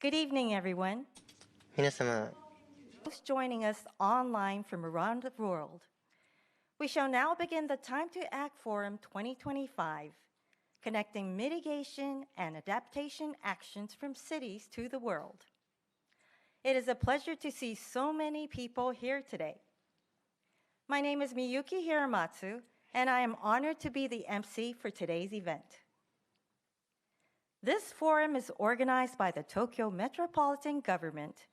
Good evening, everyone. 皆様、 Those joining us online from around the world. We shall now begin the Time to Act Forum 2025, connecting mitigation and adaptation actions from cities to the world. It is a pleasure to see so many people here today. My name is Miyuki Hiramatsu, and I am honored to be the MC for today's event. This forum is organized by the Tokyo Metropolitan Government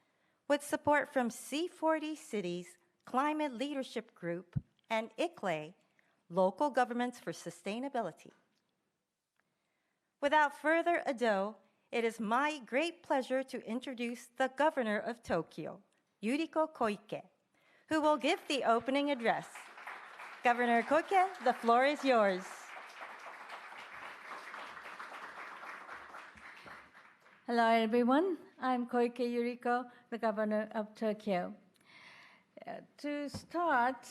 with support from C40 Cities Climate Leadership Group and ICLE, Local Governments for Sustainability. Without further ado, it is my great pleasure to introduce the Governor of Tokyo, Yuriko Koike, who will give the opening address. Governor Koike, the floor is yours. Hello, everyone. I'm Koike Yuriko, the Governor of Tokyo. To start,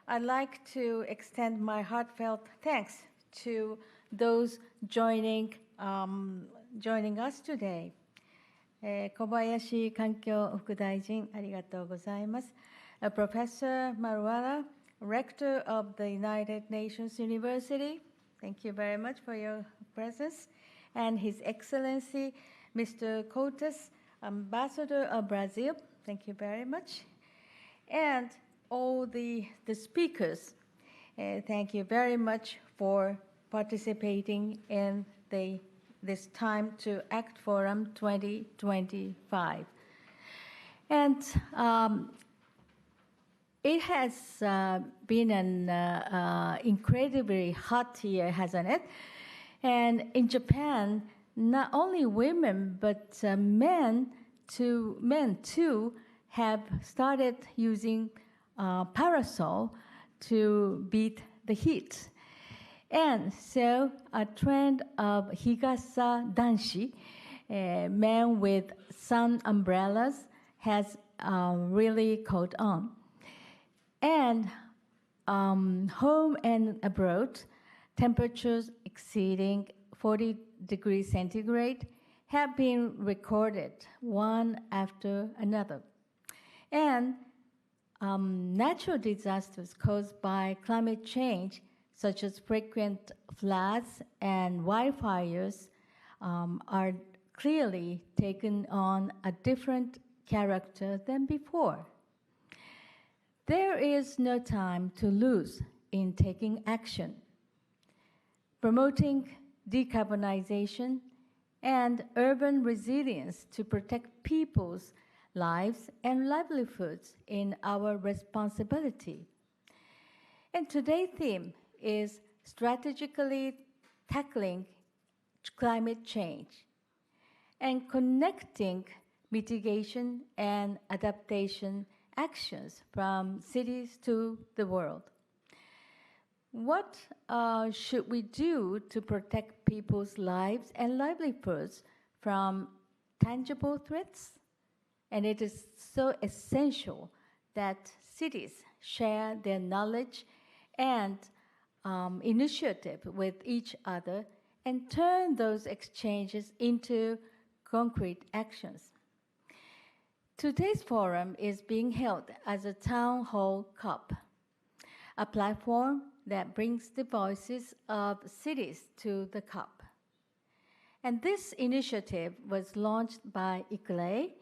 I'd like to extend my heartfelt thanks to those joining us today. Kobayashi 環境副大臣、ありがとうございます。Professor MARWALA, Rector of the United Nations University, thank you very much for your presence. And His Excellency, Mr. Côrtes, Ambassador of Brazil, thank you very much. And all the speakers, thank you very much for participating in this Time to Act Forum 2025. And it has been an incredibly hot year, hasn't it? And in Japan, not only women, but men too have started using parasol to beat the heat. And so a trend of higasa danshi, men with sun umbrellas, has really caught on. And home and abroad, temperatures exceeding 40 degrees centigrade have been recorded one after another. And natural disasters caused by climate change, such as frequent floods and wildfires, are clearly taken on a different character than before. There is no time to lose in taking action. Promoting decarbonization and urban resilience to protect people's lives and livelihoods is our responsibility. And today's theme is strategically tackling climate change and connecting mitigation and adaptation actions from cities to the world. What should we do to protect people's lives and livelihoods from tangible threats? And it is so essential that cities share their knowledge and initiative with each other and turn those exchanges into concrete actions. Today's forum is being held as a town hall COP, a platform that brings the voices of cities to the COP. And this initiative was launched by ICLE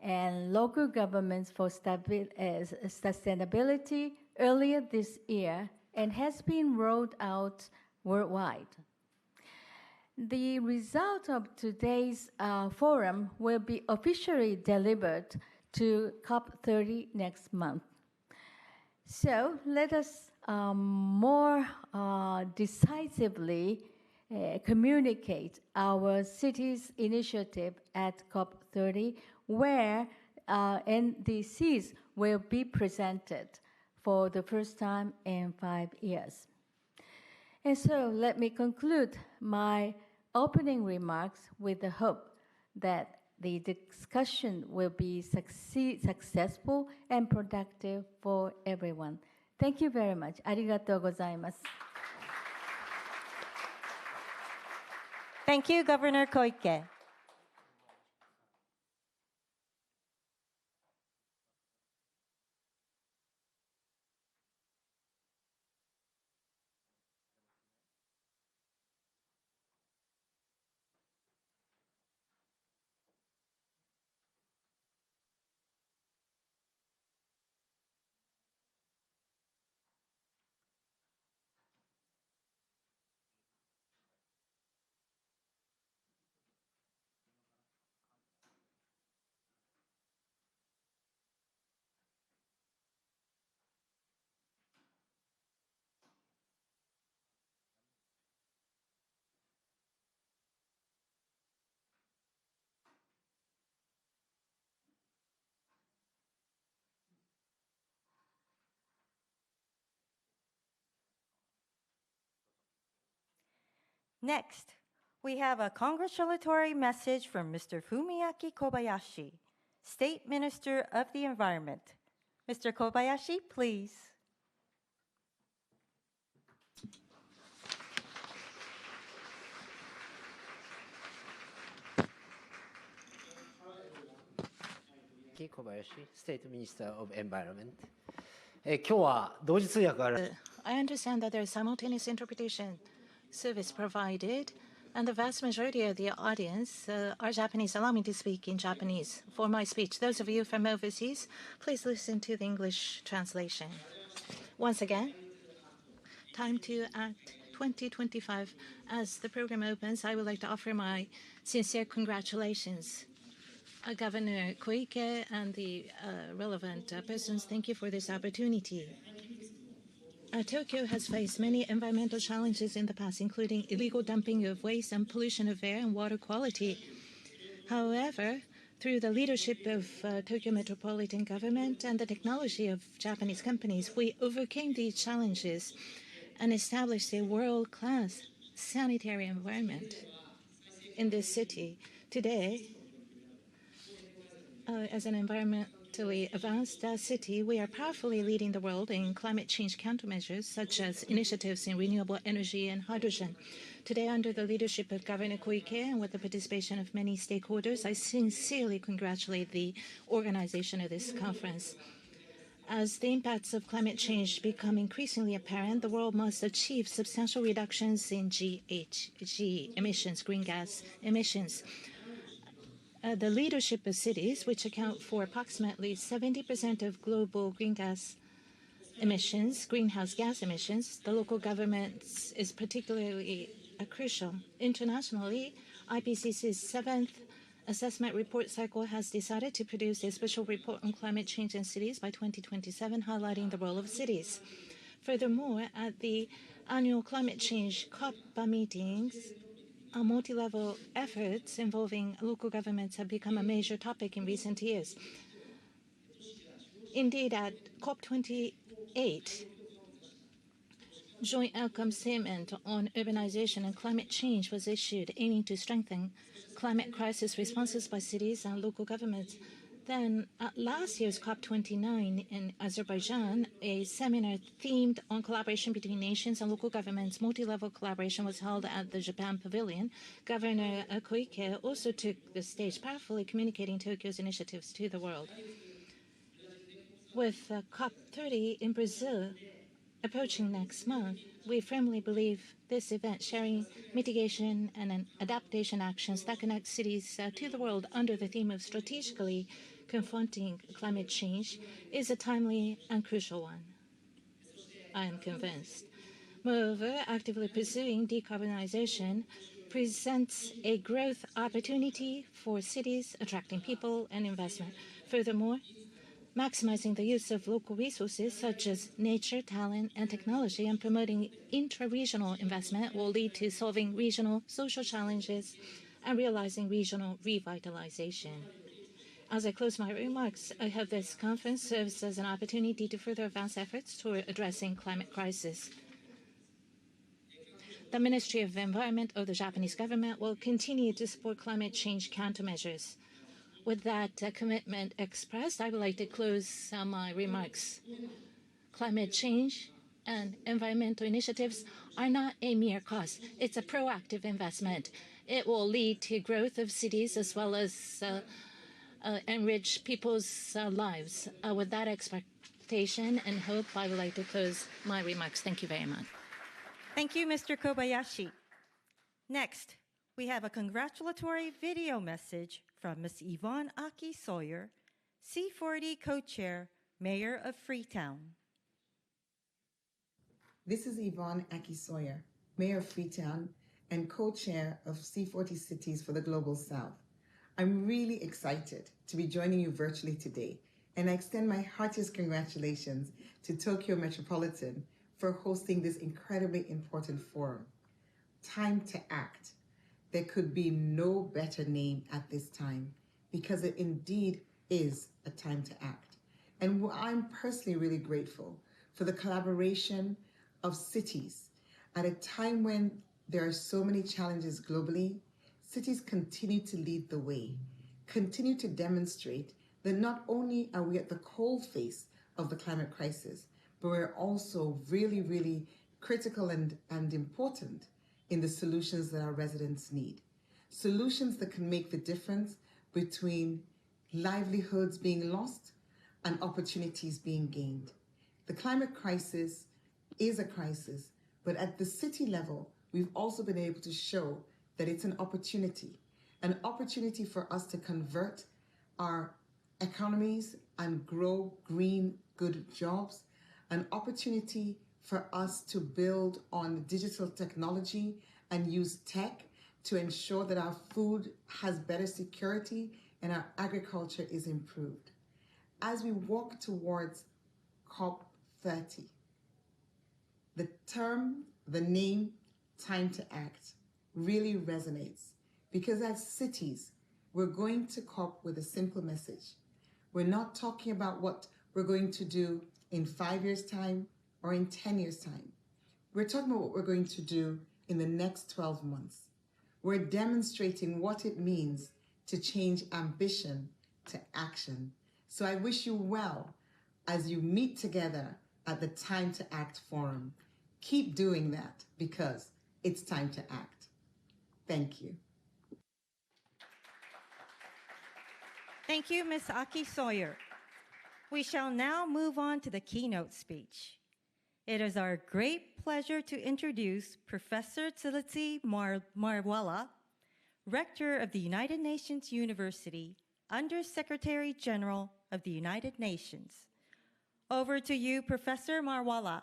and Local Governments for Sustainability earlier this year and has been rolled out worldwide. The result of today's forum will be officially delivered to COP30 next month. So let us more decisively communicate our city's initiative at COP30, where NDCs will be presented for the first time in 5 years. And so let me conclude my opening remarks with the hope that the discussion will be successful and productive for everyone. Thank you very much. ありがとうございます。Thank you, Governor Koike. Next, we have a congratulatory message from Mr. Fumiaki Kobayashi, State Minister of the Environment. Mr. Kobayashi, please. Kobayashi, State Minister of Environment. 今日は同時通訳がある。I understand that there is simultaneous interpretation service provided, and the vast majority of the audience are Japanese. Allow me to speak in Japanese for my speech. Those of you from overseas, please listen to the English translation. Once again, Time to Act 2025. As the program opens, I would like to offer my sincere congratulations. Governor Koike and the relevant persons, thank you for this opportunity. Tokyo has faced many environmental challenges in the past, including illegal dumping of waste and pollution of air and water quality. However, through the leadership of Tokyo Metropolitan Government and the technology of Japanese companies, we overcame these challenges and established a world-class sanitary environment in this city. Today, as an environmentally advanced city, we are powerfully leading the world in climate change countermeasures, such as initiatives in renewable energy and hydrogen. Today, under the leadership of Governor Koike and with the participation of many stakeholders, I sincerely congratulate the organization of this conference. As the impacts of climate change become increasingly apparent, the world must achieve substantial reductions in GHG emissions, green gas emissions. The leadership of cities, which account for approximately 70% of global greenhouse gas emissions, the local governments is particularly crucial. Internationally, IPCC's 7th assessment report cycle has decided to produce a special report on climate change in cities by 2027, highlighting the role of cities. Furthermore, at the annual climate change COP meetings, multi-level efforts involving local governments have become a major topic in recent years. Indeed, at COP28, joint outcome statement on urbanization and climate change was issued, aiming to strengthen climate crisis responses by cities and local governments. Then, at last year's COP29 in Azerbaijan, a seminar themed on collaboration between nations and local governments, multi-level collaboration, was held at the Japan Pavilion. Governor Koike also took the stage, powerfully communicating Tokyo's initiatives to the world. With COP30 in Brazil approaching next month, we firmly believe this event, sharing mitigation and adaptation actions that connect cities to the world under the theme of strategically confronting climate change, is a timely and crucial one. I am convinced. Moreover, actively pursuing decarbonization presents a growth opportunity for cities, attracting people and investment. Furthermore, maximizing the use of local resources such as nature, talent, and technology, and promoting intra-regional investment will lead to solving regional social challenges and realizing regional revitalization. As I close my remarks, I hope this conference serves as an opportunity to further advance efforts toward addressing climate crisis. The Ministry of Environment of the Japanese government will continue to support climate change countermeasures. With that commitment expressed, I would like to close my remarks. Climate change and environmental initiatives are not a mere cause. It's a proactive investment. It will lead to growth of cities as well as enrich people's lives. With that expectation and hope, I would like to close my remarks. Thank you very much. Thank you, Mr. Kobayashi. Next, we have a congratulatory video message from Ms. Yvonne Aki-Sawyerr, C40 Co-Chair, Mayor of Freetown. This is Yvonne Aki-Sawyerr, Mayor of Freetown and Co-Chair of C40 Cities for the Global South. I'm really excited to be joining you virtually today, and I extend my heartiest congratulations to Tokyo Metropolitan for hosting this incredibly important forum. Time to act. There could be no better name at this time, because it indeed is a time to act. And I'm personally really grateful for the collaboration of cities at a time when There are so many challenges globally. Cities continue to lead the way, continue to demonstrate that not only are we at the cold face of the climate crisis, but we're also really, really critical and important in the solutions that our residents need. Solutions that can make the difference between livelihoods being lost and opportunities being gained. The climate crisis is a crisis, but at the city level, we've also been able to show that it's an opportunity for us to convert our economies and grow green, good jobs, an opportunity for us to build on digital technology and use tech to ensure that our food has better security and our agriculture is improved. As we walk towards COP30, the name Time to Act really resonates because as cities, we're going to COP with a simple message. We're not talking about what we're going to do in 5 years' time or in 10 years' time. We're talking about what we're going to do in the next 12 months. We're demonstrating what it means to change ambition to action. So I wish you well as you meet together at the Time to Act Forum. Keep doing that because it's time to act. Thank you. Thank you, Ms. Aki-Sawyerr. We shall now move on to the keynote speech. It is our great pleasure to introduce Professor Tshilidzi MARWALA, Rector of the United Nations University, Under-Secretary General of the United Nations. Over to you, Professor MARWALA.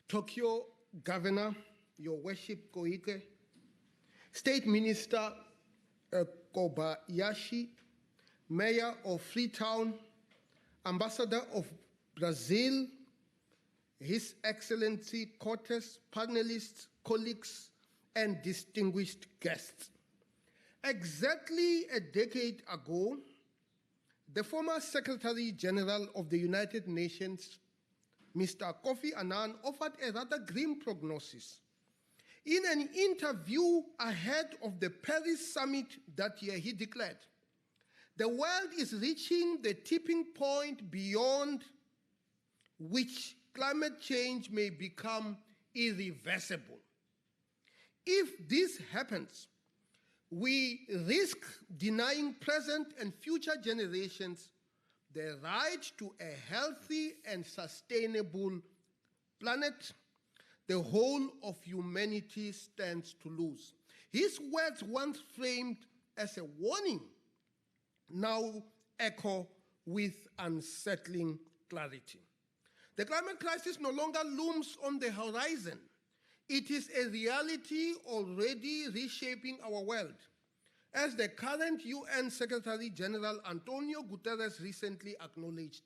Tokyo Governor, Your Worship Koike, State Minister Kobayashi, Mayor of Freetown, Ambassador of Brazil, His Excellency Côrtes, panelists, colleagues, and distinguished guests. Exactly a decade ago, the former Secretary General of the United Nations, Mr. Kofi Annan, offered a rather grim prognosis. In an interview ahead of the Paris summit that year, he declared, "The world is reaching the tipping point beyond which climate change may become irreversible. If this happens, we risk denying present and future generations the right to a healthy and sustainable planet. The whole of humanity stands to lose." His words, once framed as a warning, now echo with unsettling clarity. The climate crisis no longer looms on the horizon. It is a reality already reshaping our world. As the current UN Secretary General Antonio Guterres recently acknowledged,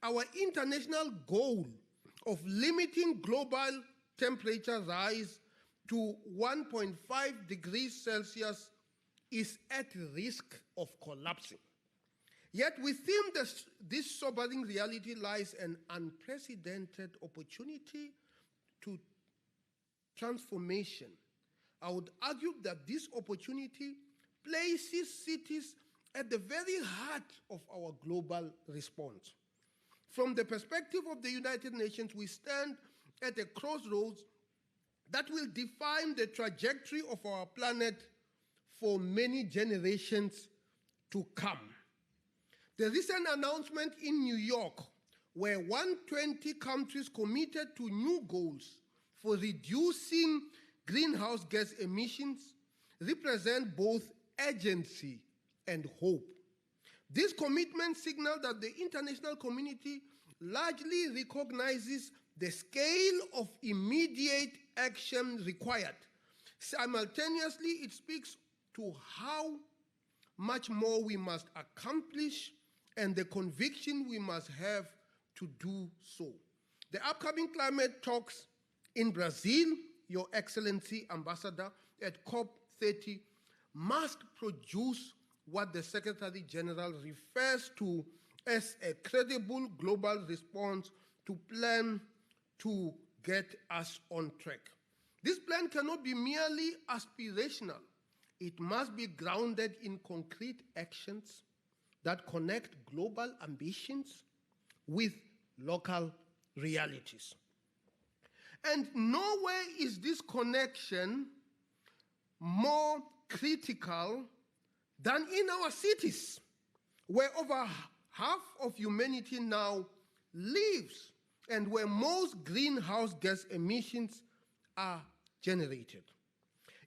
our international goal of limiting global temperature rise to 1.5 degrees Celsius is at risk of collapsing. Yet within this sobering reality lies an unprecedented opportunity to transformation. I would argue that this opportunity places cities at the very heart of our global response. From the perspective of the United Nations, we stand at a crossroads that will define the trajectory of our planet for many generations to come. The recent announcement in New York, where 120 countries committed to new goals for reducing greenhouse gas emissions, represent both urgency and hope. This commitment signals that the international community largely recognizes the scale of immediate action required. Simultaneously, it speaks to how much more we must accomplish and the conviction we must have to do so. The upcoming climate talks in Brazil, Your Excellency Ambassador, at COP30, must produce what the Secretary General refers to as a credible global response to plan to get us on track. This plan cannot be merely aspirational. It must be grounded in concrete actions that connect global ambitions with local realities. And nowhere is this connection more critical than in our cities, where over half of humanity now lives and where most greenhouse gas emissions are generated.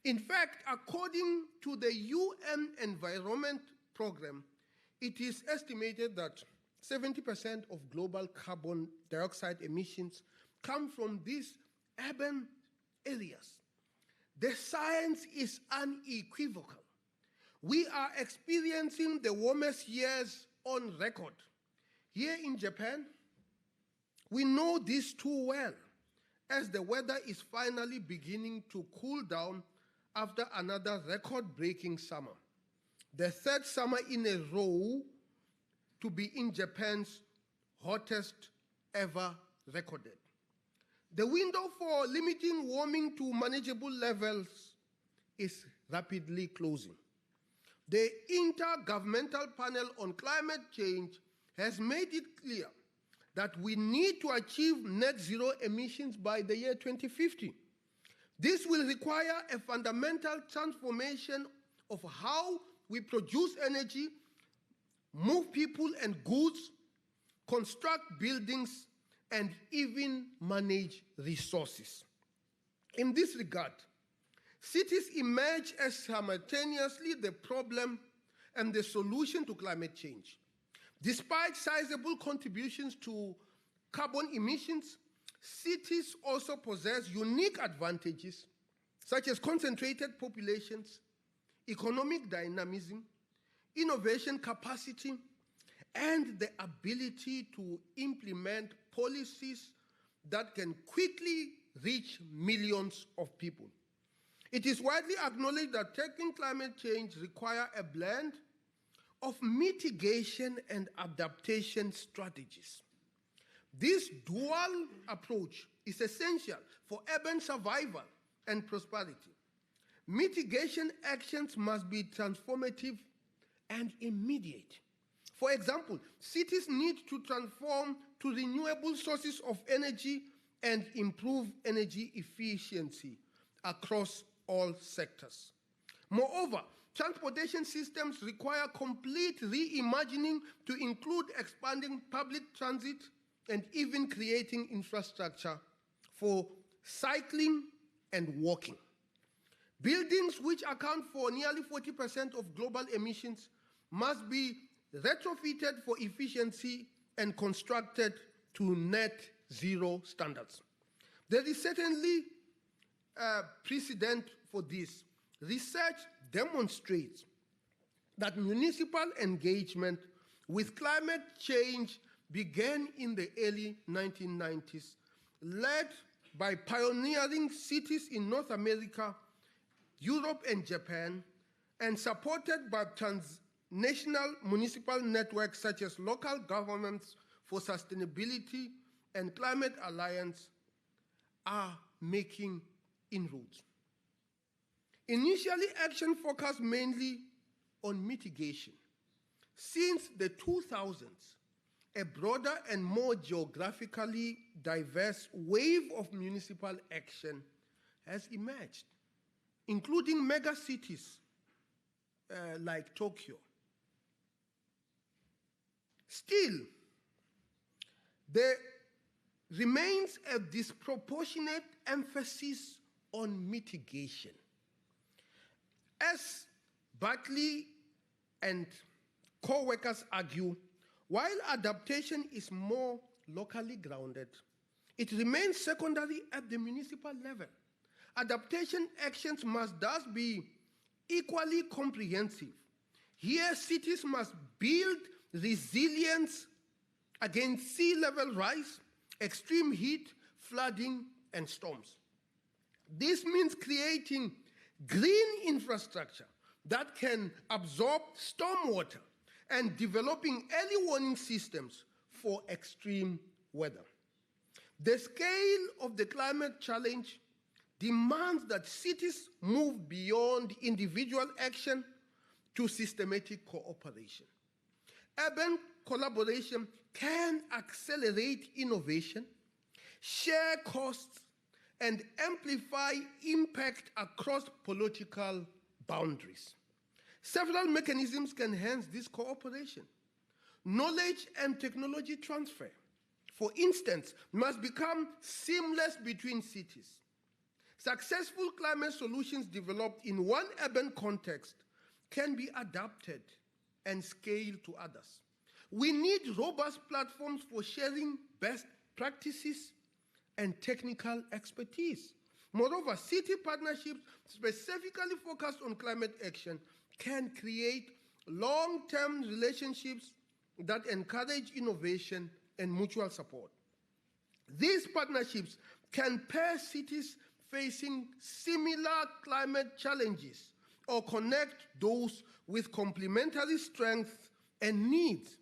In fact, according to the UN Environment Programme, it is estimated that 70% of global carbon dioxide emissions come from these urban areas. The science is unequivocal. We are experiencing the warmest years on record. Here in Japan, we know this too well, as the weather is finally beginning to cool down after another record-breaking summer, the third summer in a row to be in Japan's hottest ever recorded. The window for limiting warming to manageable levels is rapidly closing. The Intergovernmental Panel on Climate Change has made it clear that we need to achieve net zero emissions by the year 2050. This will require a fundamental transformation of how we produce energy, move people and goods, construct buildings, and even manage resources. In this regard, cities emerge as simultaneously the problem and the solution to climate change. Despite sizable contributions to carbon emissions, cities also possess unique advantages, such as concentrated populations, economic dynamism, innovation capacity, and the ability to implement policies that can quickly reach millions of people. It is widely acknowledged that tackling climate change requires a blend of mitigation and adaptation strategies. This dual approach is essential for urban survival and prosperity. Mitigation actions must be transformative and immediate. For example, cities need to transform to renewable sources of energy and improve energy efficiency across all sectors. Moreover, transportation systems require complete reimagining to include expanding public transit and even creating infrastructure for cycling and walking. Buildings which account for nearly 40% of global emissions must be retrofitted for efficiency and constructed to net zero standards. There is certainly a precedent for this. Research demonstrates that municipal engagement with climate change began in the early 1990s, led by pioneering cities in North America, Europe, and Japan, and supported by transnational municipal networks such as Local Governments for Sustainability and Climate Alliance are making inroads. Initially, action focused mainly on mitigation. Since the 2000s, a broader and more geographically diverse wave of municipal action has emerged, including megacities like Tokyo. Still, there remains a disproportionate emphasis on mitigation. As Bartley and co-workers argue, while adaptation is more locally grounded, it remains secondary at the municipal level. Adaptation actions must thus be equally comprehensive. Here, cities must build resilience against sea level rise, extreme heat, flooding, and storms. This means creating green infrastructure that can absorb stormwater, and developing early warning systems for extreme weather. The scale of the climate challenge demands that cities move beyond individual action to systematic cooperation. Urban collaboration can accelerate innovation, share costs, and amplify impact across political boundaries. Several mechanisms can enhance this cooperation. Knowledge and technology transfer, for instance, must become seamless between cities. Successful climate solutions developed in one urban context can be adapted and scaled to others. We need robust platforms for sharing best practices and technical expertise. Moreover, city partnerships specifically focused on climate action can create long-term relationships that encourage innovation and mutual support. These partnerships can pair cities facing similar climate challenges or connect those with complementary strengths and needs.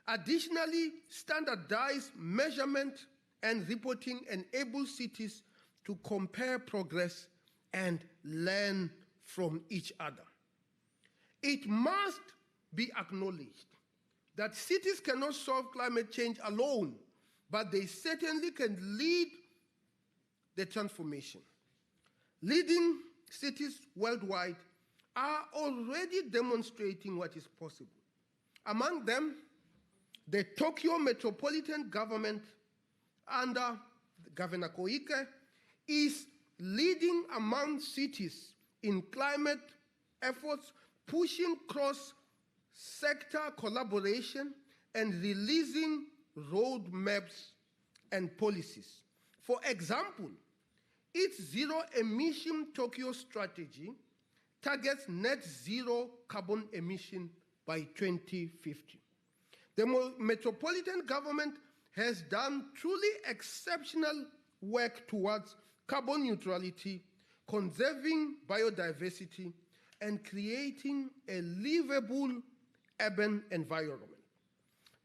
Additionally, standardized measurement and reporting enable cities to compare progress and learn from each other. It must be acknowledged that cities cannot solve climate change alone, but they certainly can lead the transformation. Leading cities worldwide are already demonstrating what is possible. Among them, the Tokyo Metropolitan Government under Governor Koike is leading among cities in climate efforts, pushing cross-sector collaboration and releasing roadmaps and policies. For example, its zero-emission Tokyo strategy targets net zero carbon emission by 2050. The Metropolitan Government has done truly exceptional work towards carbon neutrality, conserving biodiversity, and creating a livable urban environment.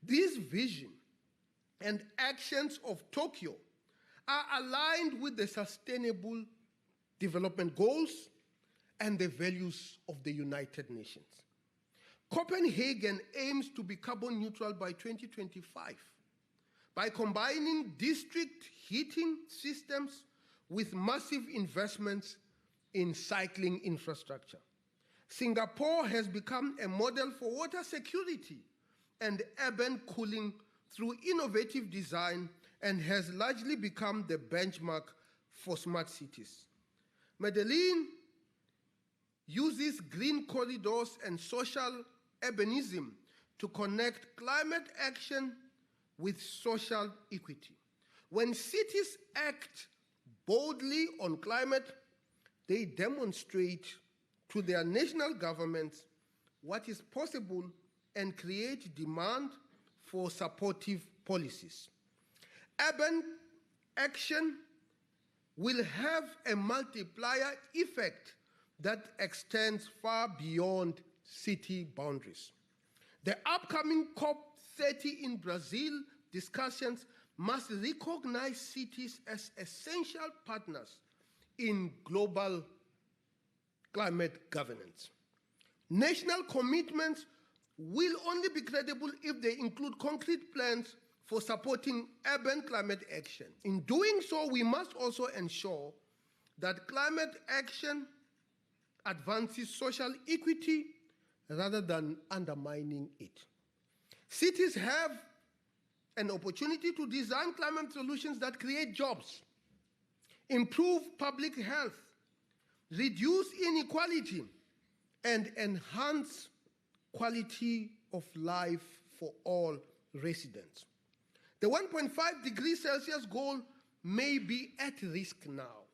This vision and actions of Tokyo are aligned with the Sustainable Development Goals and the values of the United Nations. Copenhagen aims to be carbon neutral by 2025 by combining district heating systems with massive investments in cycling infrastructure. Singapore has become a model for water security and urban cooling through innovative design and has largely become the benchmark for smart cities. Medellin uses green corridors and social urbanism to connect climate action with social equity. When cities act boldly on climate, they demonstrate to their national governments what is possible and create demand for supportive policies. Urban action will have a multiplier effect that extends far beyond city boundaries. The upcoming COP30 in Brazil discussions must recognize cities as essential partners in global climate governance. National commitments will only be credible if they include concrete plans for supporting urban climate action. In doing so, we must also ensure that climate action advances social equity rather than undermining it. Cities have an opportunity to design climate solutions that create jobs, improve public health, reduce inequality, and enhance quality of life for all residents. The 1.5 degrees Celsius goal may be at risk now,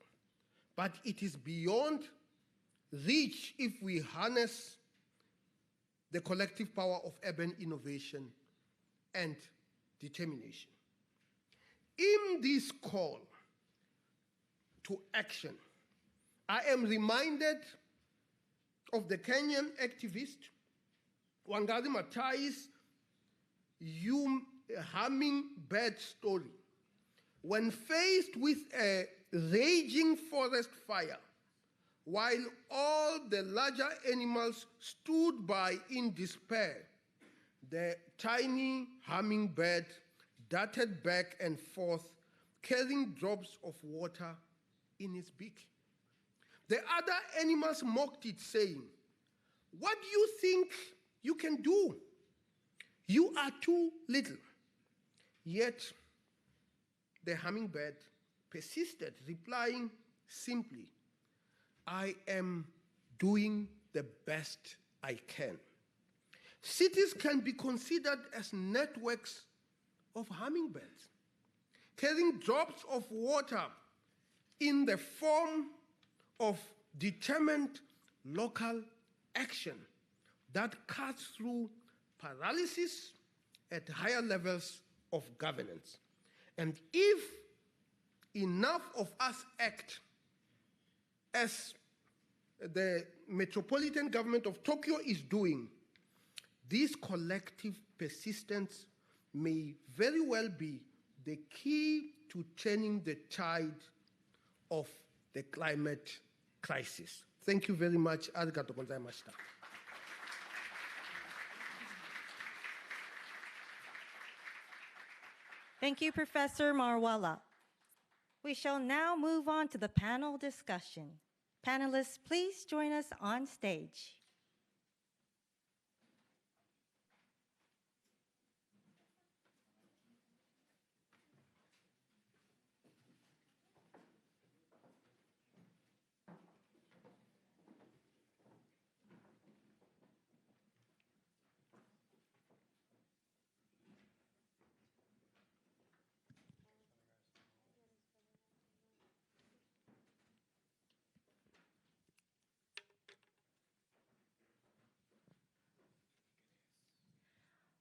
but it is beyond reach if we harness the collective power of urban innovation and determination. In this call to action, I am reminded of the Kenyan activist Wangari Maathai's hummingbird story. When faced with a raging forest fire, while all the larger animals stood by in despair, the tiny hummingbird darted back and forth, carrying drops of water in its beak. The other animals mocked it, saying, "What do you think you can do? You are too little." Yet the hummingbird persisted, replying simply, "I am doing the best I can." Cities can be considered as networks of hummingbirds, carrying drops of water in the form of determined local action that cuts through paralysis at higher levels of governance. And if enough of us act as the Metropolitan Government of Tokyo is doing, this collective persistence may very well be the key to turning the tide of the climate crisis. Thank you very much. Arigatou gozaimashita. Thank you, Professor MARWALA. We shall now move on to the panel discussion. Panelists, please join us on stage.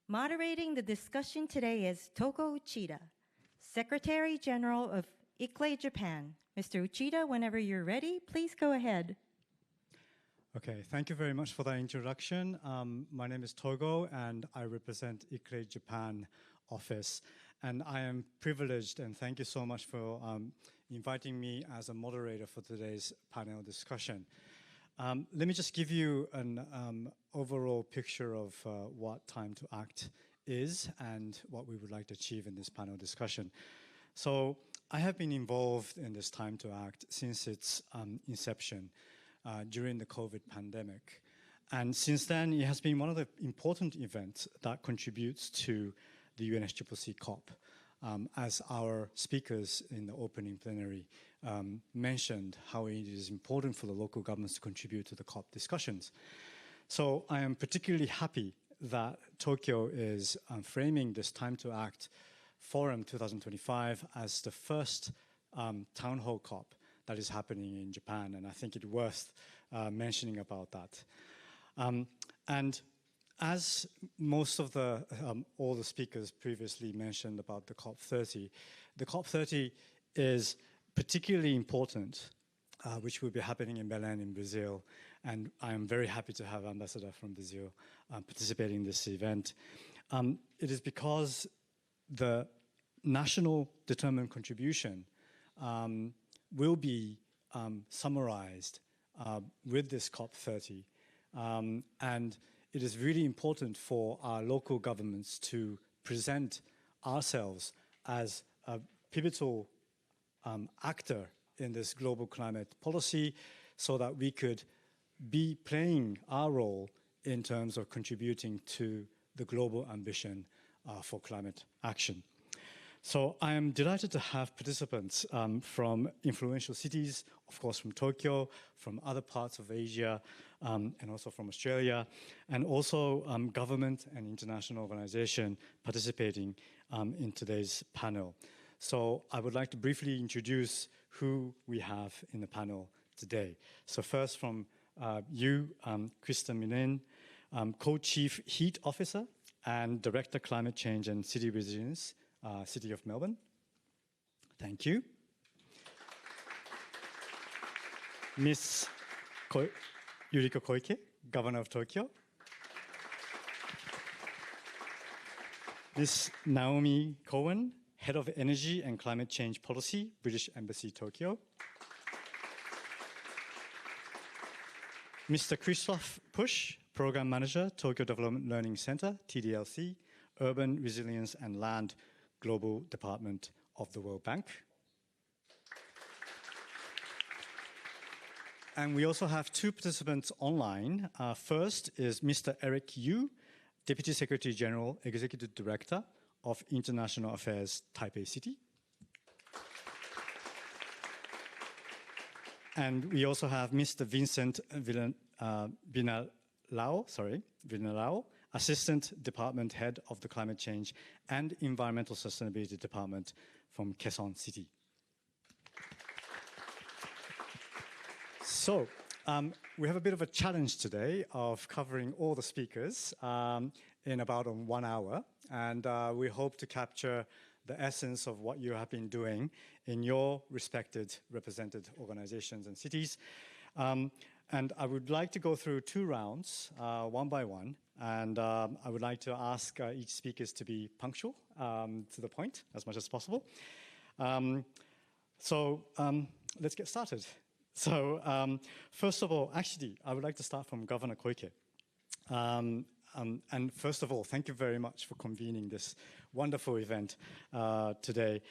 Moderating the discussion today is Toko Uchida, Secretary General of ICLEI Japan. Mr. Uchida, whenever you're ready, please go ahead. Okay, thank you very much for that introduction. My name is Togo, and I represent ICLEI Japan office. And I am privileged, and thank you so much for inviting me as a moderator for today's panel discussion. Let me just give you an overall picture of what Time to Act is and what we would like to achieve in this panel discussion. So I have been involved in this Time to Act since its inception during the COVID pandemic. And since then, it has been one of the important events that contributes to the UNFCCC COP. As our speakers in the opening plenary mentioned, how it is important for the local governments to contribute to the COP discussions. So I am particularly happy that Tokyo is framing this Time to Act Forum 2025 as the first town hall COP that is happening in Japan, and I think it's worth mentioning about that. And as most of the, all the speakers previously mentioned about the COP30, the COP30 is particularly important, which will be happening in Belém in Brazil. And I am very happy to have Ambassador from Brazil participating in this event. It is because the national determined contribution will be summarized with this COP30. And it is really important for our local governments to present ourselves as a pivotal actor in this global climate policy so that we could be playing our role in terms of contributing to the global ambition for climate action. So I am delighted to have participants from influential cities, of course from Tokyo, from other parts of Asia, and also from Australia, and also government and international organization participating in today's panel. So I would like to briefly introduce who we have in the panel today. So first from you, Krista Milne, Co-Chief Heat Officer and Director Climate Change and City Resilience, City of Melbourne. Thank you. Ms. Yuriko Koike, Governor of Tokyo. Ms. Naomi Cowan, Head of Energy and Climate Change Policy, British Embassy, Tokyo. Mr. Christoph Pusch, Program Manager, Tokyo Development Learning Center, TDLC, Urban Resilience and Land, Global Department of the World Bank. And we also have two participants online. First is Mr. Eric Yu, Deputy Secretary General, Executive Director of International Affairs, Taipei City. And we also have Mr. Vincent Vinarao, Assistant Department Head of the Climate Change and Environmental Sustainability Department from Quezon City. So, we have a bit of a challenge today of covering all the speakers in about 1 hour, and we hope to capture the essence of what you have been doing in your respected represented organizations and cities. And I would like to go through 2 rounds, one by one, and I would like to ask each speaker to be punctual, to the point, as much as possible. Let's get started. So, first of all, actually, I would like to start from Governor Koike. And first of all, thank you very much for convening this wonderful event today.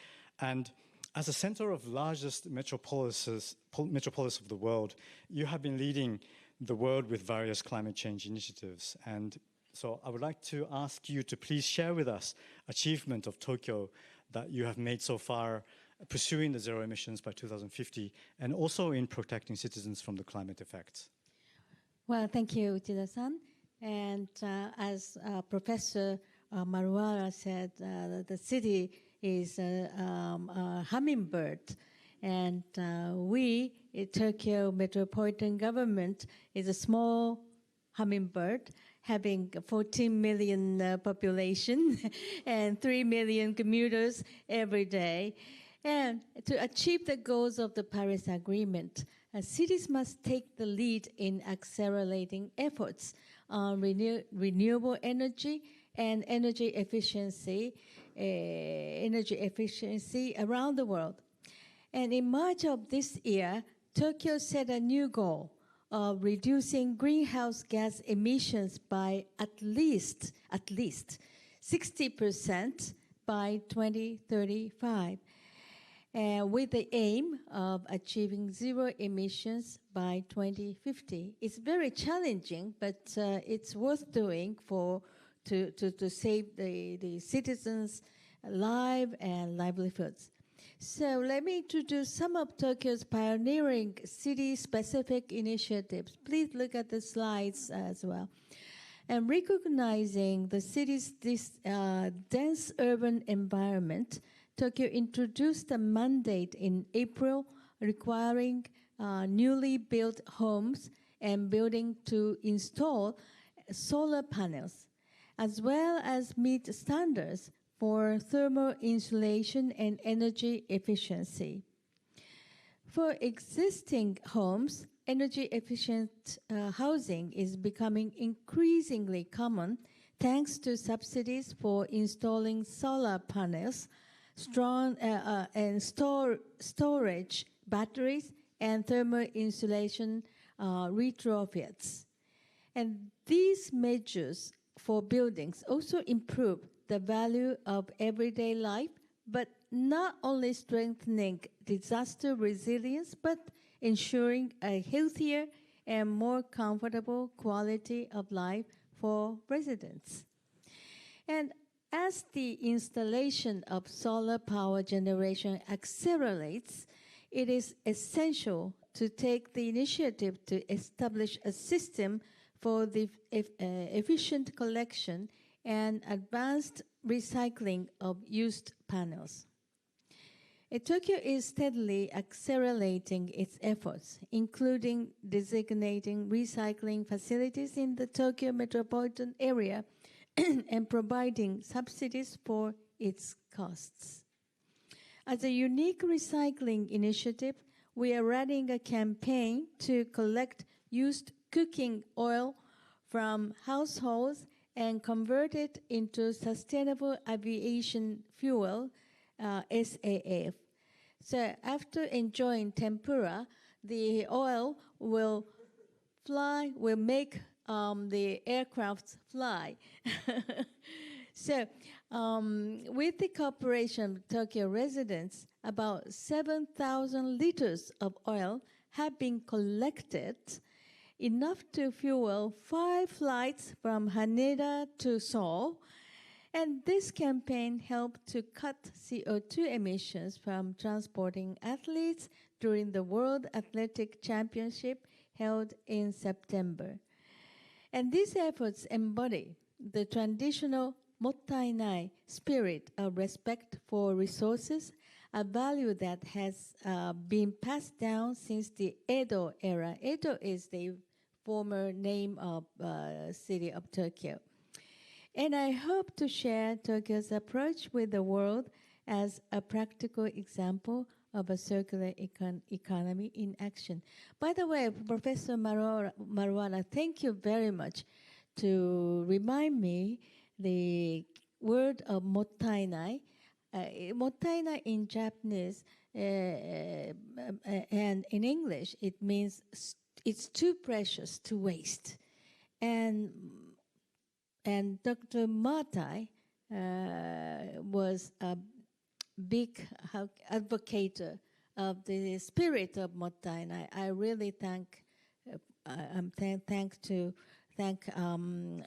And as a center of largest metropolis of the world, you have been leading the world with various climate change initiatives. And so I would like to ask you to please share with us achievement of Tokyo that you have made so far, pursuing the zero emissions by 2050, and also in protecting citizens from the climate effects. Well, thank you, Uchida-san. And as Professor MARWALA said, the city is a hummingbird. And we, Tokyo Metropolitan Government, is a small hummingbird having 14 million population and 3 million commuters every day. And to achieve the goals of the Paris Agreement, cities must take the lead in accelerating efforts on renewable energy and energy efficiency around the world. And in March of this year, Tokyo set a new goal of reducing greenhouse gas emissions by at least 60% by 2035. With the aim of achieving zero emissions by 2050. It's very challenging, but it's worth doing to save the citizens' lives and livelihoods. So let me introduce some of Tokyo's pioneering city-specific initiatives. Please look at the slides as well. And recognizing the city's dense urban environment, Tokyo introduced a mandate in April requiring newly built homes and buildings to install solar panels, as well as meet standards for thermal insulation and energy efficiency. For existing homes, energy-efficient housing is becoming increasingly common thanks to subsidies for installing solar panels, storage batteries, and thermal insulation retrofits. And these measures for buildings also improve the value of everyday life, but not only strengthening disaster resilience, but ensuring a healthier and more comfortable quality of life for residents. And as the installation of solar power generation accelerates, it is essential to take the initiative to establish a system for the efficient collection and advanced recycling of used panels. Tokyo is steadily accelerating its efforts, including designating recycling facilities in the Tokyo metropolitan area and providing subsidies for its costs. As a unique recycling initiative, we are running a campaign to collect used cooking oil from households and converted into sustainable aviation fuel, SAF. So after enjoying tempura, the oil will make the aircrafts fly. So with the cooperation of Tokyo residents, about 7,000 liters of oil have been collected, enough to fuel 5 flights from Haneda to Seoul. And this campaign helped to cut CO2 emissions from transporting athletes during the World Athletic Championship held in September. And these efforts embody the traditional mottainai spirit of respect for resources, a value that has been passed down since the Edo era. Edo is the former name of city of Tokyo. And I hope to share Tokyo's approach with the world as a practical example of a circular economy in action. By the way, Professor MARWALA, thank you very much to remind me the word of mottainai. Mottainai in Japanese and in English, it means it's too precious to waste. And Dr. Matai was a big advocate of the spirit of mottainai. I really thank Madam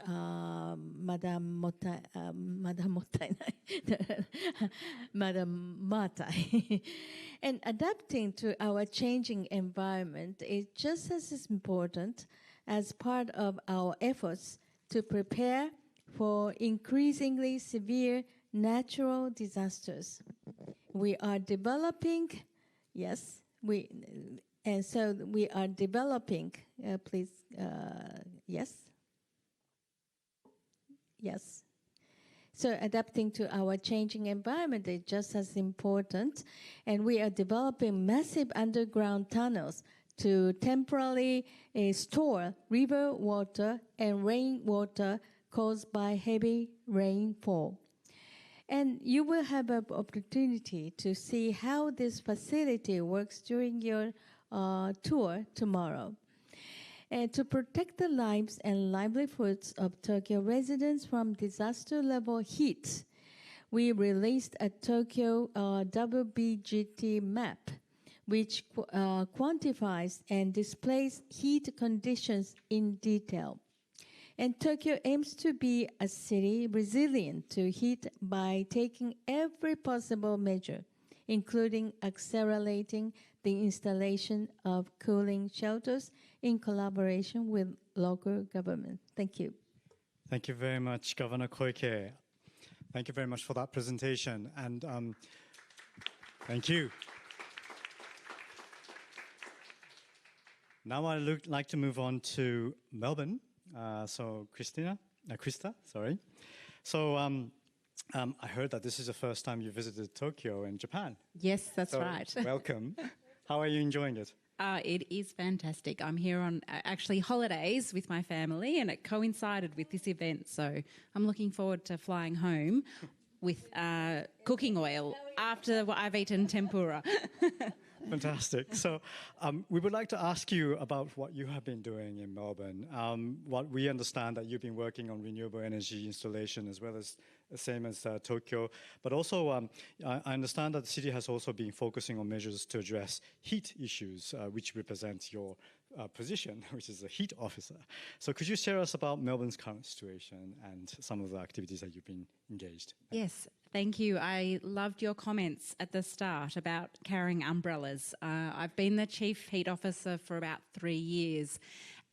Mottainai, Madam Matai. And adapting to our changing environment is just as important as part of our efforts to prepare for increasingly severe natural disasters. We are developing, yes, we are developing, please, yes? Yes. So adapting to our changing environment is just as important, and we are developing massive underground tunnels to temporarily store river water and rainwater caused by heavy rainfall. And you will have an opportunity to see how this facility works during your tour tomorrow. And to protect the lives and livelihoods of Tokyo residents from disaster-level heat, we released a Tokyo WBGT map, which quantifies and displays heat conditions in detail. And Tokyo aims to be a city resilient to heat by taking every possible measure, including accelerating the installation of cooling shelters in collaboration with local government. Thank you. Thank you very much, Governor Koike. Thank you very much for that presentation. And thank you. Now I'd like to move on to Melbourne. So Krista, sorry. So I heard that this is the first time you visited Tokyo in Japan. Yes, that's right. Welcome. How are you enjoying it? It is fantastic. I'm here on actually holidays with my family, and it coincided with this event. So I'm looking forward to flying home with cooking oil after I've eaten tempura. Fantastic. So we would like to ask you about what you have been doing in Melbourne. What we understand that you've been working on renewable energy installation as well as the same as Tokyo. But also I understand that the city has also been focusing on measures to address heat issues, which represents your position, which is a heat officer. So could you share us about Melbourne's current situation and some of the activities that you've been engaged in? Yes, thank you. I loved your comments at the start about carrying umbrellas. I've been the Chief Heat Officer for about 3 years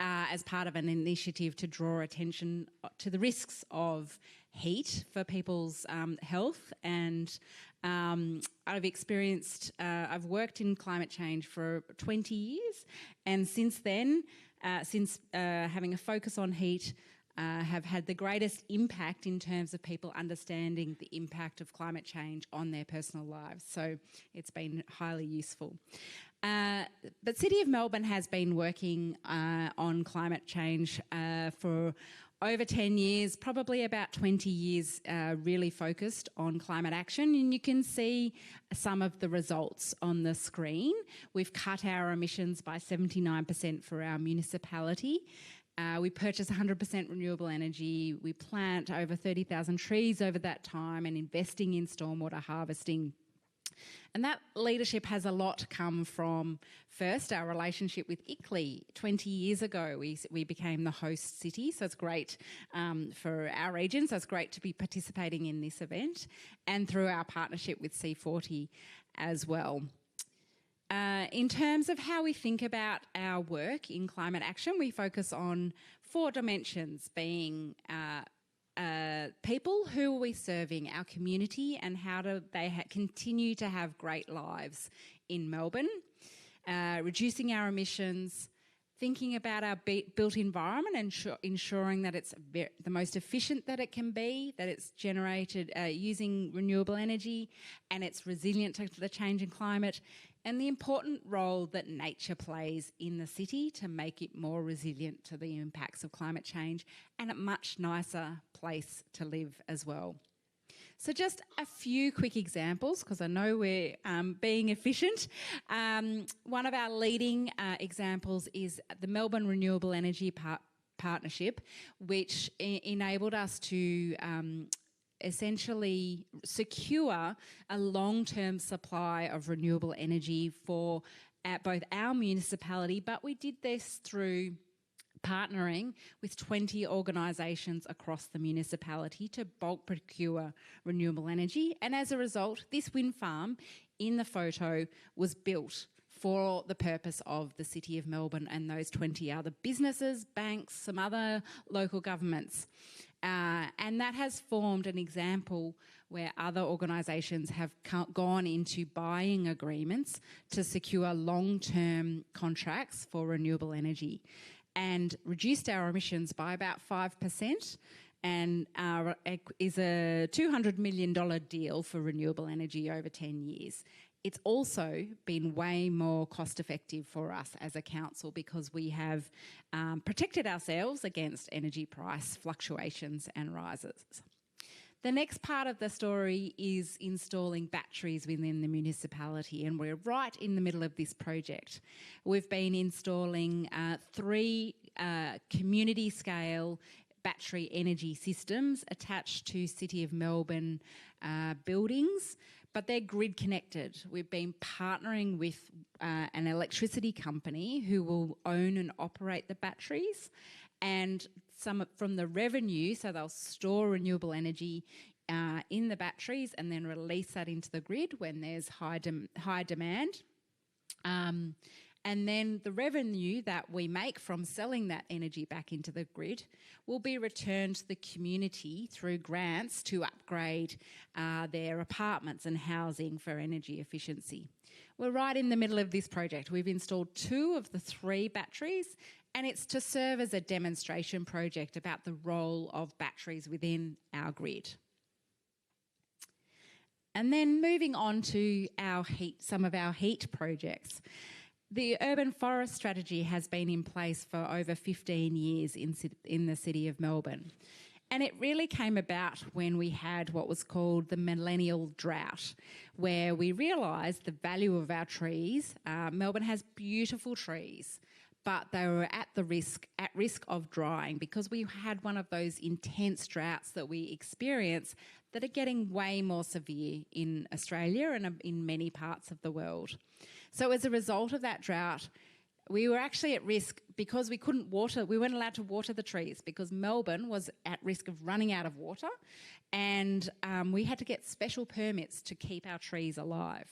as part of an initiative to draw attention to the risks of heat for people's health. And I've worked in climate change for 20 years. And since then, having a focus on heat, have had the greatest impact in terms of people understanding the impact of climate change on their personal lives. So it's been highly useful. But City of Melbourne has been working on climate change for over 10 years, probably about 20 years, really focused on climate action, and you can see some of the results on the screen. We've cut our emissions by 79% for our municipality. We purchase 100% renewable energy. We plant over 30,000 trees over that time and investing in stormwater harvesting. And that leadership has a lot come from, first, our relationship with ICLEI. 20 years ago, we became the host city, so it's great for our region, so it's great to be participating in this event, and through our partnership with C40 as well. In terms of how we think about our work in climate action, we focus on 4 dimensions, being people, who are we serving, our community, and how do they continue to have great lives in Melbourne, reducing our emissions, thinking about our built environment and ensuring that it's the most efficient that it can be, that it's generated using renewable energy and it's resilient to the change in climate, and the important role that nature plays in the city to make it more resilient to the impacts of climate change and a much nicer place to live as well. So just a few quick examples, because I know we're being efficient. One of our leading examples is the Melbourne Renewable Energy Partnership, which enabled us to essentially secure a long-term supply of renewable energy for both our municipality, but we did this through partnering with 20 organisations across the municipality to bulk procure renewable energy. And as a result, this wind farm in the photo was built for the purpose of the City of Melbourne and those 20 other businesses, banks, some other local governments. And that has formed an example where other organisations have gone into buying agreements to secure long-term contracts for renewable energy and reduced our emissions by about 5%, and is a $200 million deal for renewable energy over 10 years. It's also been way more cost effective for us as a council because we have protected ourselves against energy price fluctuations and rises. The next part of the story is installing batteries within the municipality, and we're right in the middle of this project. We've been installing 3 community-scale battery energy systems attached to City of Melbourne buildings, but they're grid connected. We've been partnering with an electricity company who will own and operate the batteries, and some from the revenue, so they'll store renewable energy in the batteries and then release that into the grid when there's high demand. And then the revenue that we make from selling that energy back into the grid will be returned to the community through grants to upgrade their apartments and housing for energy efficiency. We're right in the middle of this project. We've installed 2 of the 3 batteries, and it's to serve as a demonstration project about the role of batteries within our grid. And then moving on to some of our heat projects. The urban forest strategy has been in place for over 15 years in the City of Melbourne. And it really came about when we had what was called the millennial drought, where we realised the value of our trees. Melbourne has beautiful trees, but they were at risk of drying because we had one of those intense droughts that we experience that are getting way more severe in Australia and in many parts of the world. So as a result of that drought, we were actually at risk because we weren't allowed to water the trees because Melbourne was at risk of running out of water, and we had to get special permits to keep our trees alive.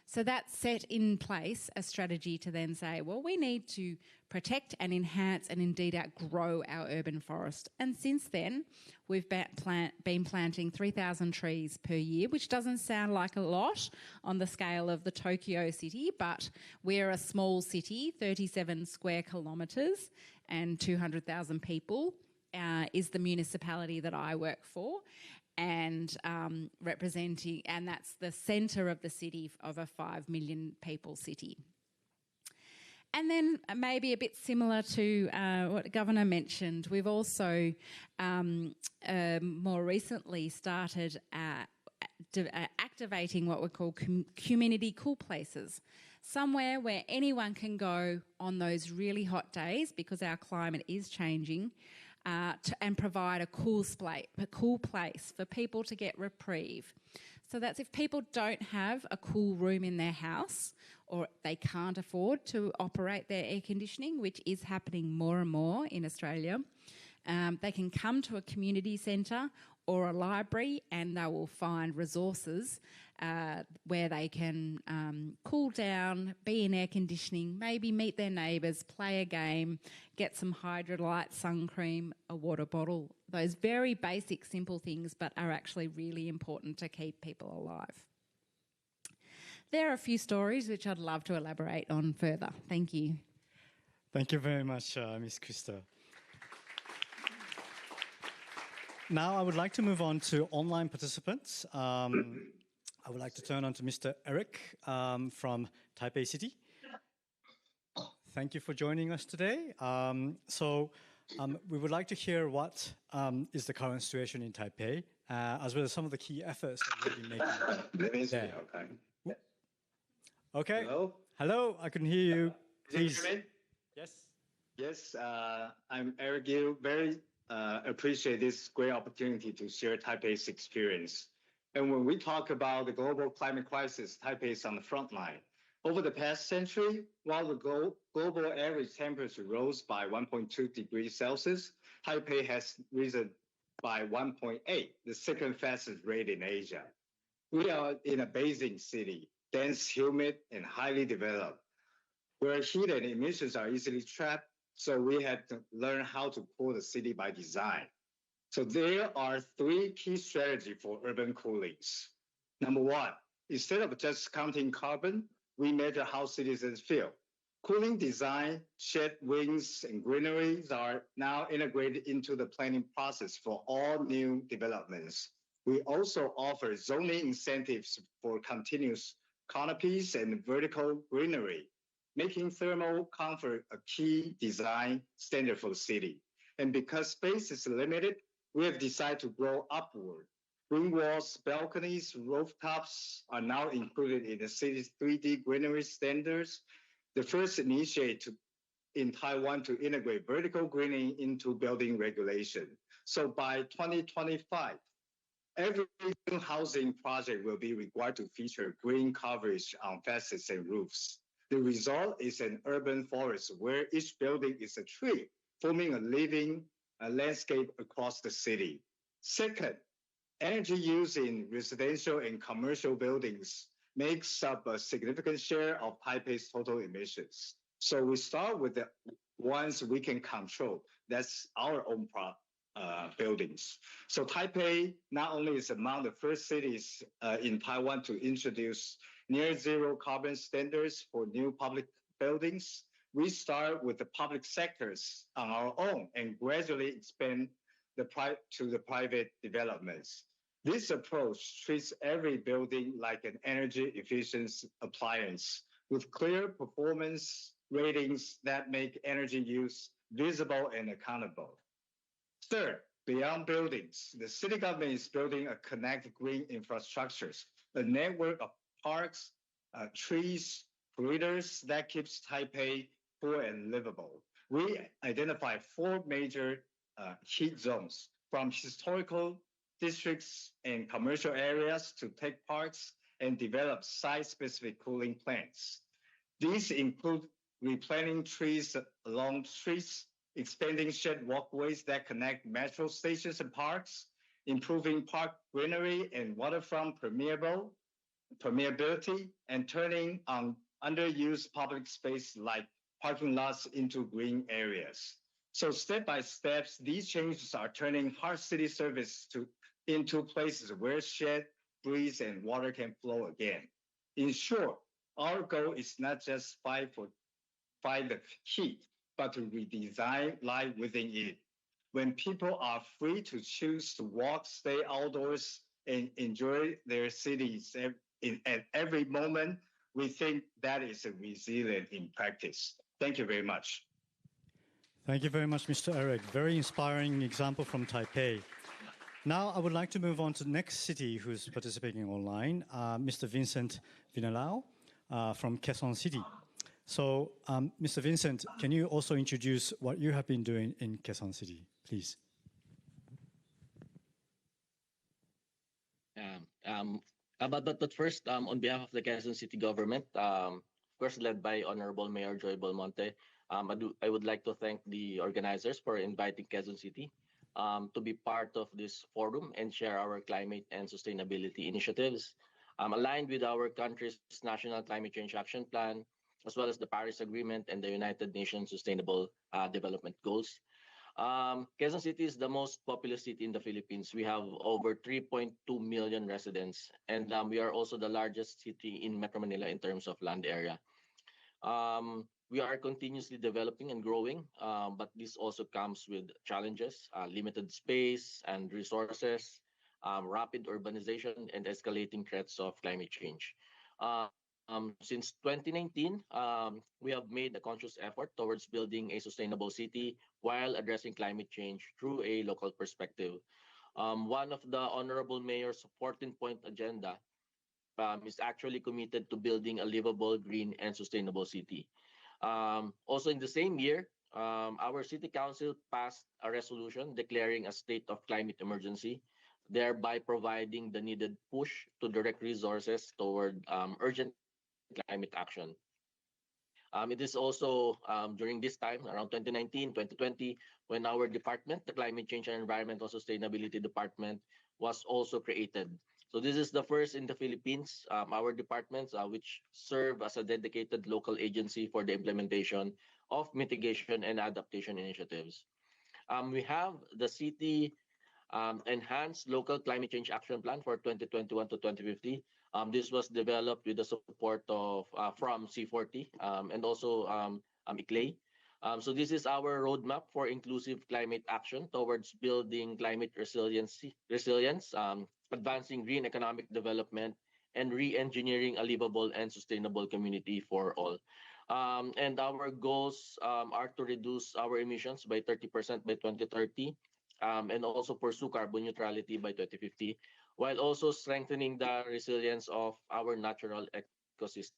So that set in place a strategy to then say, well, we need to protect and enhance and indeed outgrow our urban forest. And since then, we've been planting 3,000 trees per year, which doesn't sound like a lot on the scale of the Tokyo city, but we're a small city, 37 square kilometres and 200,000 people is the municipality that I work for. And representing, and that's the centre of the city of a 5 million people city. And then maybe a bit similar to what the Governor mentioned, we've also more recently started activating what we call community cool places, somewhere where anyone can go on those really hot days because our climate is changing, and provide a cool place for people to get reprieve. So that's if people don't have a cool room in their house or they can't afford to operate their air conditioning, which is happening more and more in Australia, they can come to a community centre or a library and they will find resources where they can cool down, be in air conditioning, maybe meet their neighbours, play a game, get some Hydrolite, sun cream, a water bottle. Those very basic, simple things, but are actually really important to keep people alive. There are a few stories which I'd love to elaborate on further. Thank you. Thank you very much, Ms. Krista. Now I would like to move on to online participants. I would like to turn on to Mr. Eric from Taipei City. Thank you for joining us today. We would like to hear what is the current situation in Taipei, as well as some of the key efforts that you've been making there. Okay. Okay. Hello? Hello, I can hear you. Please. Can you hear me? Yes. Yes, I'm Eric Gill. Very appreciate this great opportunity to share Taipei's experience. And when we talk about the global climate crisis, Taipei is on the front line. Over the past century, while the global average temperature rose by 1.2 degrees Celsius, Taipei has risen by 1.8, the second fastest rate in Asia. We are in a basin city, dense, humid, and highly developed, where heat and emissions are easily trapped, so we had to learn how to cool the city by design. So there are three key strategies for urban coolings. Number one, instead of just counting carbon, we measure how citizens feel. Cooling design, shed wings, and greeneries are now integrated into the planning process for all new developments. We also offer zoning incentives for continuous canopies and vertical greenery, making thermal comfort a key design standard for the city. And because space is limited, we have decided to grow upward. Green walls, balconies, rooftops are now included in the city's 3D greenery standards, the first initiative in Taiwan to integrate vertical greening into building regulation. So by 2025, every new housing project will be required to feature green coverage on facades and roofs. The result is an urban forest where each building is a tree, forming a living landscape across the city. Second, energy use in residential and commercial buildings makes up a significant share of Taipei's total emissions. So we start with the ones we can control. That's our own buildings. So Taipei not only is among the first cities in Taiwan to introduce near zero carbon standards for new public buildings, we start with the public sectors on our own and gradually expand to the private developments. This approach treats every building like an energy efficient appliance with clear performance ratings that make energy use visible and accountable. Third, beyond buildings, the city government is building a connected green infrastructures, a network of parks, trees, corridors that keeps Taipei cool and livable. We identify four major heat zones, from historical districts and commercial areas to tech parks, and develop site-specific cooling plans. These include replanting trees along streets, expanding shed walkways that connect metro stations and parks, improving park greenery and waterfront permeability, and turning on underused public space like parking lots into green areas. So step by step, these changes are turning hard city service into places where shade, breeze, and water can flow again. In short, our goal is not just fight the heat, but to redesign life within it. When people are free to choose to walk, stay outdoors, and enjoy their cities at every moment, we think that is a resilient in practice. Thank you very much. Thank you very much, Mr. Eric. Very inspiring example from Taipei. Now I would like to move on to the next city who's participating online, Mr. Vincent Vinarao from Quezon City. So, Mr. Vincent, can you also introduce what you have been doing in Quezon City, please? But first, on behalf of the Quezon City government, of course, led by Honorable Mayor Joy Belmonte, I would like to thank the organizers for inviting Quezon City to be part of this forum and share our climate and sustainability initiatives aligned with our country's National Climate Change Action Plan, as well as the Paris Agreement and the United Nations Sustainable Development Goals. Quezon City is the most populous city in the Philippines. We have over 3.2 million residents, and we are also the largest city in Metro Manila in terms of land area. We are continuously developing and growing, but this also comes with challenges, limited space and resources, rapid urbanization, and escalating threats of climate change. Since 2019, we have made a conscious effort towards building a sustainable city while addressing climate change through a local perspective. One of the Honorable Mayor's 14-point agenda is actually committed to building a livable, green, and sustainable city. Also in the same year, our City Council passed a resolution declaring a state of climate emergency, thereby providing the needed push to direct resources toward urgent climate action. It is also during this time, around 2019, 2020, when our department, the Climate Change and Environmental Sustainability Department, was also created. So this is the first in the Philippines, our departments, which serve as a dedicated local agency for the implementation of mitigation and adaptation initiatives. We have the City Enhanced Local Climate Change Action Plan for 2021 to 2050. This was developed with the support of from C40 and also ICLEI. So this is our roadmap for inclusive climate action towards building climate resilience, advancing green economic development, and re-engineering a livable and sustainable community for all. And our goals are to reduce our emissions by 30% by 2030, and also pursue carbon neutrality by 2050, while also strengthening the resilience of our natural ecosystem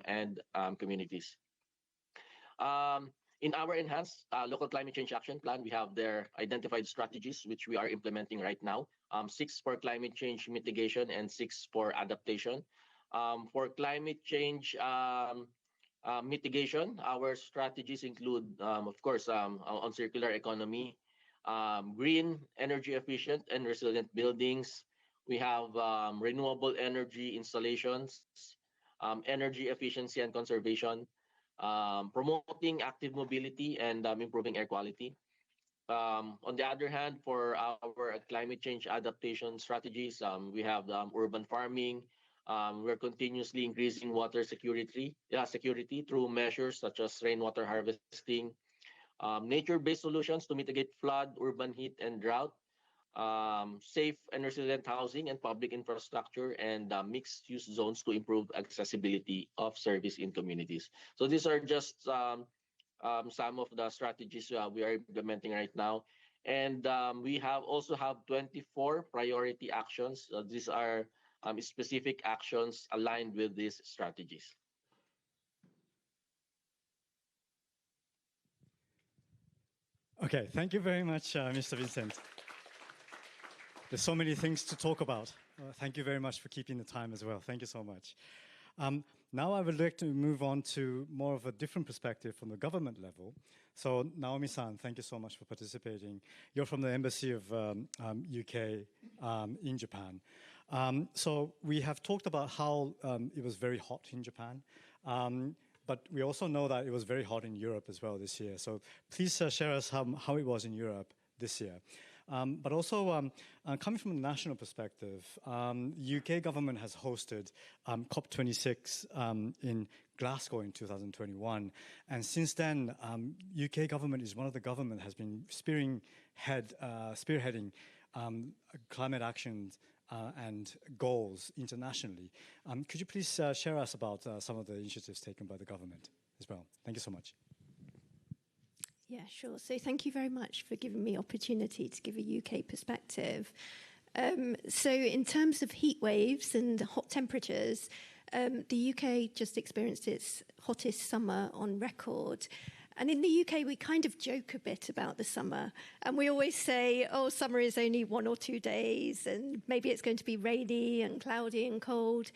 and communities. In our enhanced local climate change action plan, we have their identified strategies, which we are implementing right now. 6 for climate change mitigation and 6 for adaptation. For climate change mitigation, our strategies include, of course, on circular economy, green, energy efficient and resilient buildings. We have renewable energy installations, energy efficiency and conservation, promoting active mobility and improving air quality. On the other hand, for our climate change adaptation strategies, we have urban farming. We're continuously increasing water security through measures such as rainwater harvesting, nature-based solutions to mitigate flood, urban heat, and drought, safe and resilient housing and public infrastructure, and mixed-use zones to improve accessibility of service in communities. So these are just some of the strategies we are implementing right now. And we also have 24 priority actions. These are specific actions aligned with these strategies. Okay, thank you very much, Mr. Vincent. There's so many things to talk about. Thank you very much for keeping the time as well. Thank you so much. Now I would like to move on to more of a different perspective from the government level. So Naomi-san, thank you so much for participating. You're from the Embassy of UK in Japan. So we have talked about how it was very hot in Japan. But we also know that it was very hot in Europe as well this year. So please share us how it was in Europe this year. But also, coming from a national perspective, UK government has hosted COP26 in Glasgow in 2021. And since then, UK government is one of the government has been spearheading climate actions and goals internationally. Could you please share us about some of the initiatives taken by the government? as well. Thank you so much. Yeah, sure. So thank you very much for giving me opportunity to give a UK perspective. So in terms of heat waves and hot temperatures, the UK just experienced its hottest summer on record. And in the UK, we kind of joke a bit about the summer. And we always say, oh, summer is only 1 or 2 days, and maybe it's going to be rainy and cloudy and cold.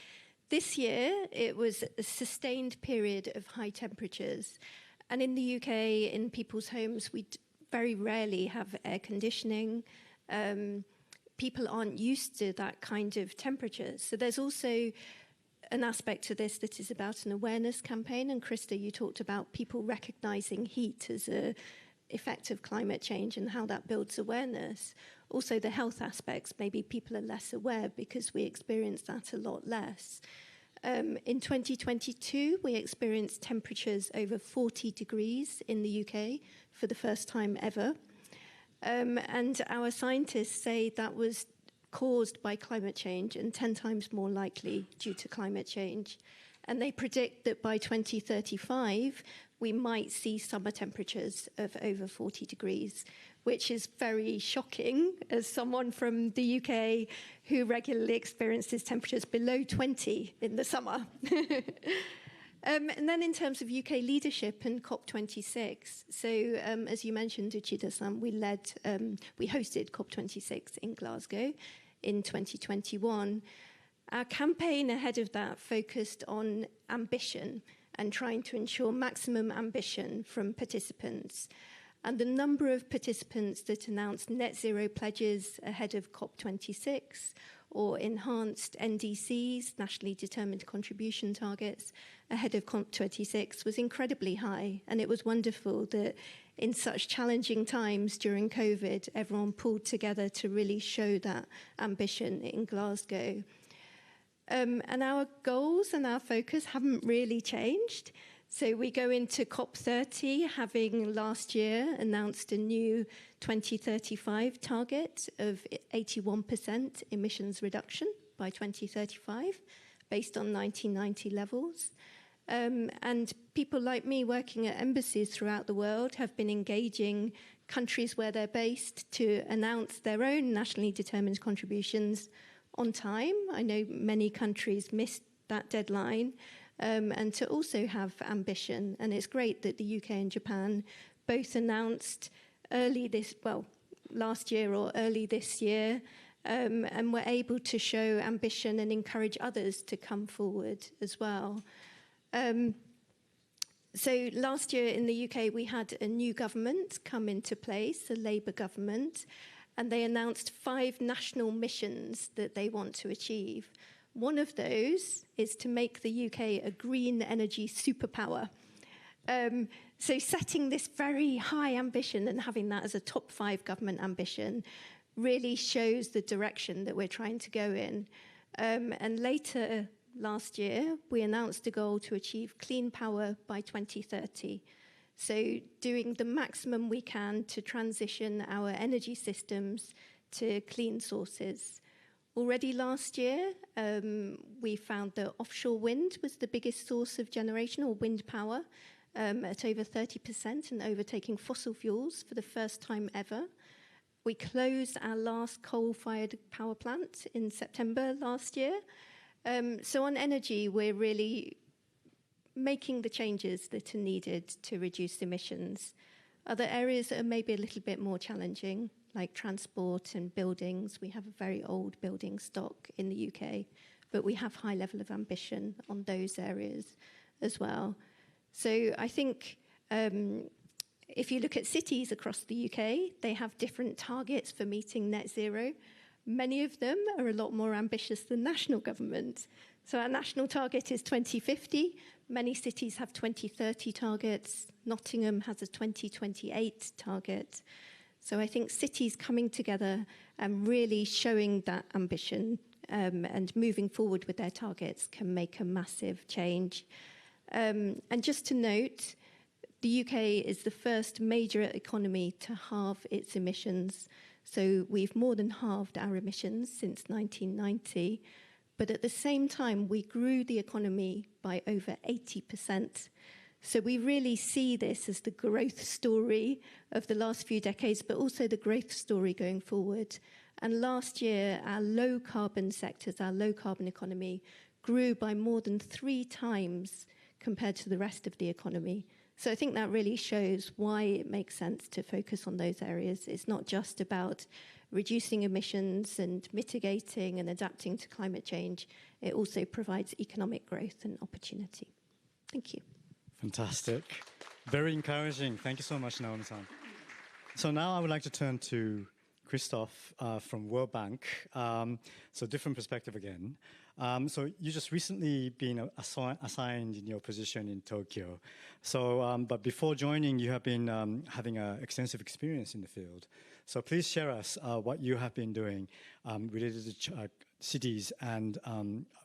This year, it was a sustained period of high temperatures. And in the UK, in people's homes, we very rarely have air conditioning. People aren't used to that kind of temperature. So there's also an aspect to this that is about an awareness campaign. And Krista, you talked about people recognizing heat as an effect of climate change and how that builds awareness. Also the health aspects, maybe people are less aware because we experience that a lot less. In 2022, we experienced temperatures over 40 degrees in the UK for the first time ever. And our scientists say that was caused by climate change and 10 times more likely due to climate change. And they predict that by 2035, we might see summer temperatures of over 40 degrees, which is very shocking as someone from the UK who regularly experiences temperatures below 20 in the summer. And then in terms of UK leadership and COP26, so as you mentioned, Uchida-san, we hosted COP26 in Glasgow in 2021. Our campaign ahead of that focused on ambition and trying to ensure maximum ambition from participants. And the number of participants that announced net zero pledges ahead of COP26 or enhanced NDCs, nationally determined contribution targets, ahead of COP26 was incredibly high. And it was wonderful that in such challenging times during COVID, everyone pulled together to really show that ambition in Glasgow. And our goals and our focus haven't really changed. So we go into COP30, having last year announced a new 2035 target of 81% emissions reduction by 2035, based on 1990 levels. And people like me working at embassies throughout the world have been engaging countries where they're based to announce their own nationally determined contributions on time. I know many countries missed that deadline. And to also have ambition. And it's great that the UK and Japan both announced last year or early this year, and were able to show ambition and encourage others to come forward as well. So last year in the UK, we had a new government come into place, a Labour government, and they announced 5 national missions that they want to achieve. One of those is to make the UK a green energy superpower. So setting this very high ambition and having that as a top 5 government ambition really shows the direction that we're trying to go in. And later last year, we announced a goal to achieve clean power by 2030. So doing the maximum we can to transition our energy systems to clean sources. Already last year, we found that offshore wind was the biggest source of generation, or wind power, at over 30% and overtaking fossil fuels for the first time ever. We closed our last coal-fired power plant in September last year. So on energy, we're really making the changes that are needed to reduce emissions. Other areas that are maybe a little bit more challenging, like transport and buildings. We have a very old building stock in the UK, but we have high level of ambition on those areas as well. So I think if you look at cities across the UK, they have different targets for meeting net zero. Many of them are a lot more ambitious than national government. So our national target is 2050. Many cities have 2030 targets. Nottingham has a 2028 target. So I think cities coming together and really showing that ambition and moving forward with their targets can make a massive change. And just to note, the UK is the first major economy to halve its emissions. So we've more than halved our emissions since 1990. But at the same time, we grew the economy by over 80%. So we really see this as the growth story of the last few decades, but also the growth story going forward. And last year, our low carbon sectors, our low carbon economy, grew by more than 3 times compared to the rest of the economy. So I think that really shows why it makes sense to focus on those areas. It's not just about reducing emissions and mitigating and adapting to climate change. It also provides economic growth and opportunity. Thank you. Fantastic. Very encouraging. Thank you so much, Naomi-san. So now I would like to turn to Christoph from World Bank. So different perspective again. So you just recently been assigned in your position in Tokyo. So, but before joining, you have been having extensive experience in the field. So please share us what you have been doing related to cities, and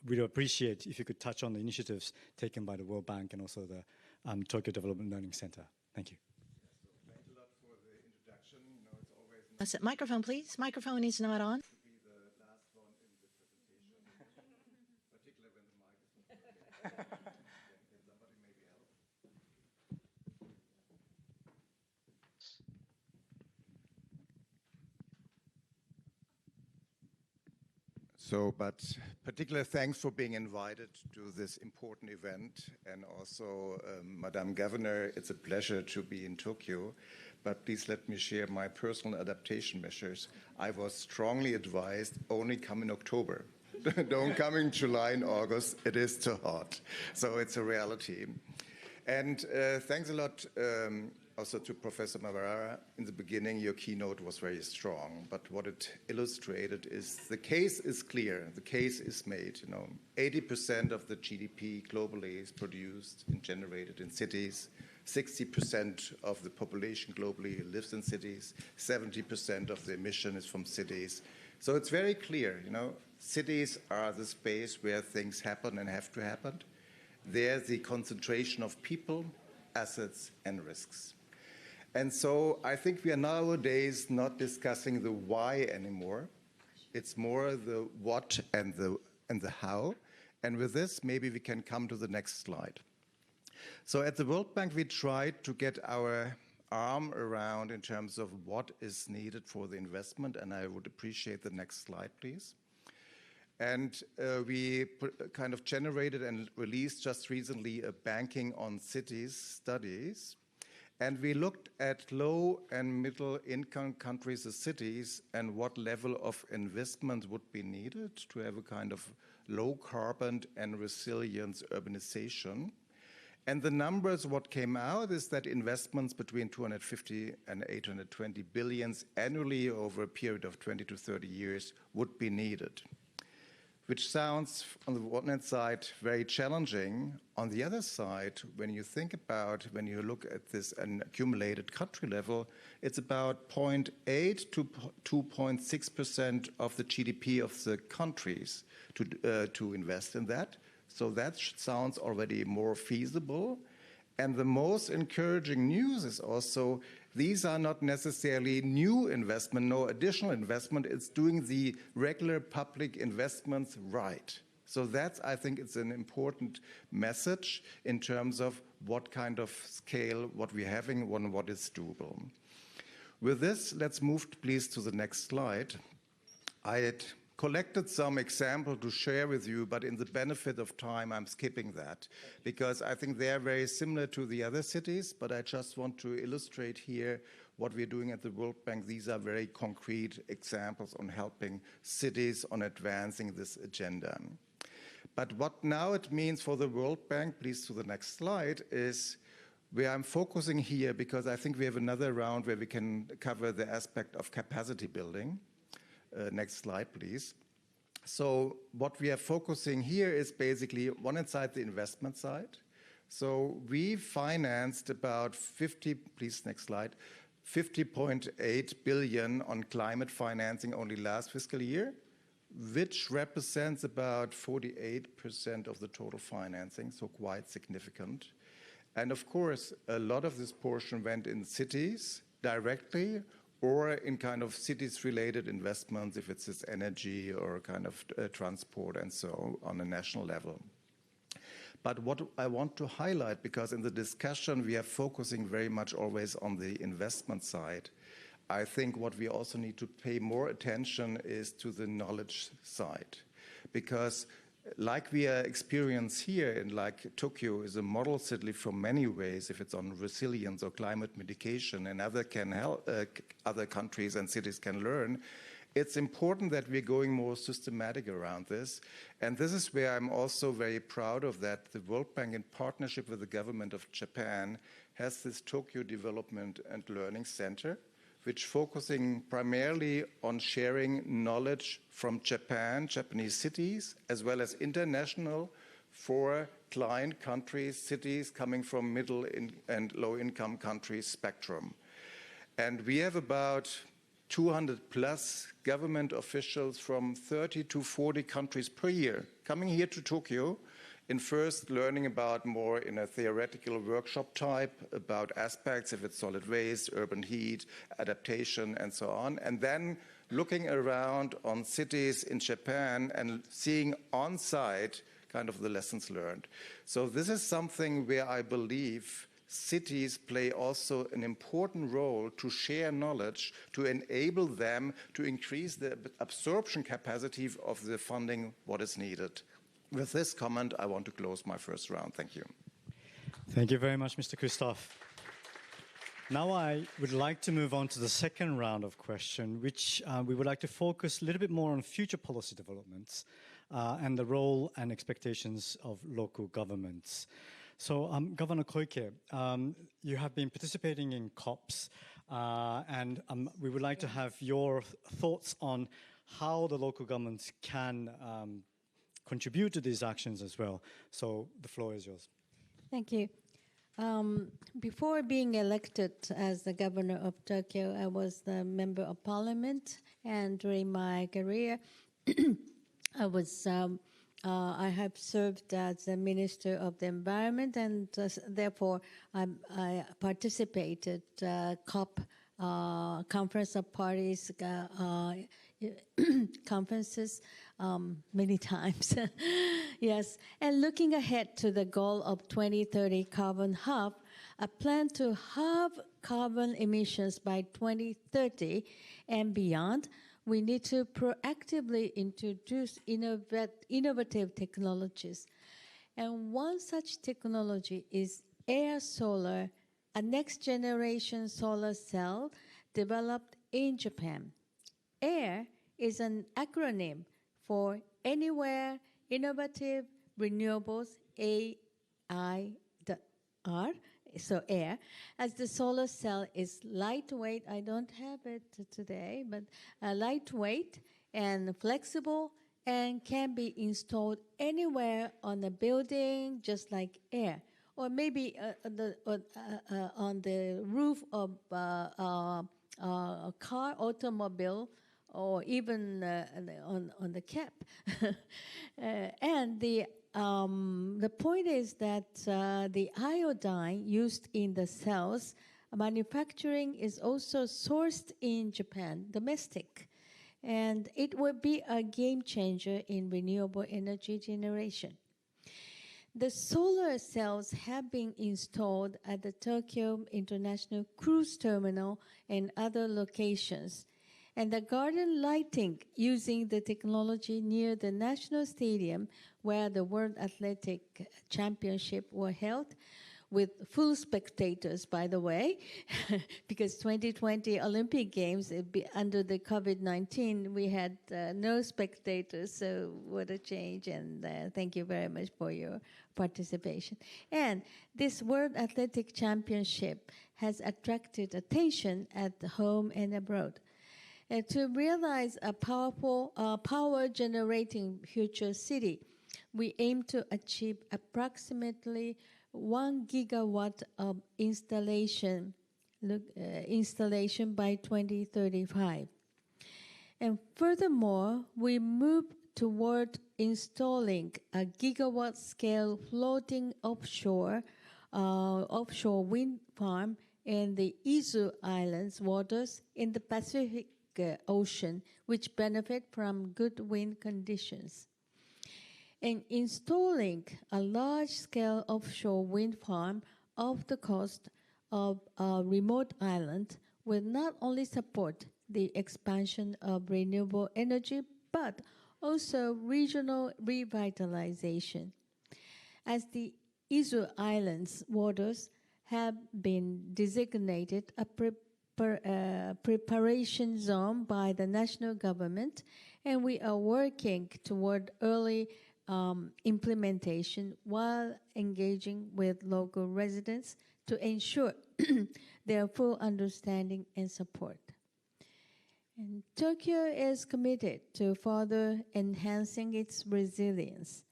we'd appreciate if you could touch on the initiatives taken by the World Bank and also the Tokyo Development Learning Center. Thank you. Thanks a lot for the introduction. You know, it's always nice. Microphone, please. Microphone is not on. To be the last one in the presentation, particularly when the mic is not working. Can somebody maybe help? So, but particular thanks for being invited to this important event, and also, Madam Governor, it's a pleasure to be in Tokyo, but please let me share my personal adaptation measures. I was strongly advised only come in October. Don't come in July and August, it is too hot. So it's a reality. And thanks a lot also to Professor Mawarara. In the beginning, your keynote was very strong, but what it illustrated is the case is clear, the case is made. You know, 80% of the GDP globally is produced and generated in cities. 60% of the population globally lives in cities. 70% of the emission is from cities. So it's very clear, you know, cities are the space where things happen and have to happen. There's the concentration of people, assets, and risks. And so I think we are nowadays not discussing the why anymore. It's more the what and the how. And with this, maybe we can come to the next slide. So at the World Bank, we tried to get our arm around in terms of what is needed for the investment, and I would appreciate the next slide, please. And we kind of generated and released just recently a Banking on Cities studies. And we looked at low and middle income countries as cities and what level of investment would be needed to have a kind of low carbon and resilience urbanization. And the numbers, what came out is that investments between 250 and 820 billions annually over a period of 20 to 30 years would be needed, which sounds, on the one hand side, very challenging. On the other side, when you think about, when you look at this an accumulated country level, it's about 0.8 to 2.6% of the GDP of the countries to invest in that. So that sounds already more feasible. And the most encouraging news is also these are not necessarily new investment, no additional investment. It's doing the regular public investments right. So that's, I think, it's an important message in terms of what kind of scale, what we're having, and what is doable. With this, let's move, please, to the next slide. I had collected some example to share with you, but in the benefit of time, I'm skipping that because I think they're very similar to the other cities, but I just want to illustrate here what we're doing at the World Bank. These are very concrete examples on helping cities on advancing this agenda. But what now it means for the World Bank, please to the next slide, is where I'm focusing here because I think we have another round where we can cover the aspect of capacity building. Next slide, please. So what we are focusing here is basically one inside the investment side. So we financed about 50.8 billion on climate financing only last fiscal year, which represents about 48% of the total financing, so quite significant. And of course, a lot of this portion went in cities directly or in kind of cities-related investments, if it's energy or kind of transport and so on a national level. But what I want to highlight, because in the discussion we are focusing very much always on the investment side, I think what we also need to pay more attention is to the knowledge side. Because like we are experience here, and like Tokyo is a model city from many ways, if it's on resilience or climate mitigation, and other countries and cities can learn, it's important that we're going more systematic around this. And this is where I'm also very proud of that the World Bank, in partnership with the government of Japan, has this Tokyo Development and Learning Center, which focusing primarily on sharing knowledge from Japan, Japanese cities, as well as international for client countries, cities coming from middle and low-income countries spectrum. And we have about 200 plus government officials from 30 to 40 countries per year coming here to Tokyo in first learning about more in a theoretical workshop type about aspects, if it's solid waste, urban heat, adaptation, and so on, and then looking around on cities in Japan and seeing on site kind of the lessons learned. So this is something where I believe cities play also an important role to share knowledge, to enable them to increase the absorption capacity of the funding, what is needed. With this comment, I want to close my first round. Thank you. Thank you very much, Mr. Christoph. Now I would like to move on to the second round of questions, which we would like to focus a little bit more on future policy developments and the role and expectations of local governments. So, Governor Koike, you have been participating in COPs, and we would like to have your thoughts on how the local governments can contribute to these actions as well. So the floor is yours. Thank you. Before being elected as the governor of Tokyo, I was the member of parliament, and during my career, I have served as the Minister of the Environment, and therefore I participated COP, Conference of Parties conferences many times. Yes, and looking ahead to the goal of 2030 carbon half, a plan to halve carbon emissions by 2030 and beyond, we need to proactively introduce innovative technologies. And one such technology is air solar, a next-generation solar cell developed in Japan. AIR is an acronym for Anywhere Innovative Renewables, AIR, so AIR, as the solar cell is lightweight. I don't have it today, but lightweight and flexible and can be installed anywhere on a building, just like AIR, or maybe on the roof of a car, automobile, or even on the cap. And the point is that the iodine used in the cells manufacturing is also sourced in Japan, domestic, and it will be a game changer in renewable energy generation. The solar cells have been installed at the Tokyo International Cruise Terminal and other locations, and the garden lighting using the technology near the National Stadium, where the World Athletic Championship were held, with full spectators, by the way, because 2020 Olympic Games, under the COVID-19, we had no spectators, so what a change, and thank you very much for your participation. And this World Athletic Championship has attracted attention at home and abroad. To realize a powerful power-generating future city, we aim to achieve approximately 1 gigawatt of installation by 2035. And furthermore, we move toward installing a gigawatt-scale floating offshore wind farm in the Izu Islands waters in the Pacific Ocean, which benefit from good wind conditions. And installing a large-scale offshore wind farm off the coast of a remote island will not only support the expansion of renewable energy, but also regional revitalization. As the Izu Islands waters have been designated a preparation zone by the national government, and we are working toward early implementation while engaging with local residents to ensure their full understanding and support. And Tokyo is committed to further enhancing its resilience.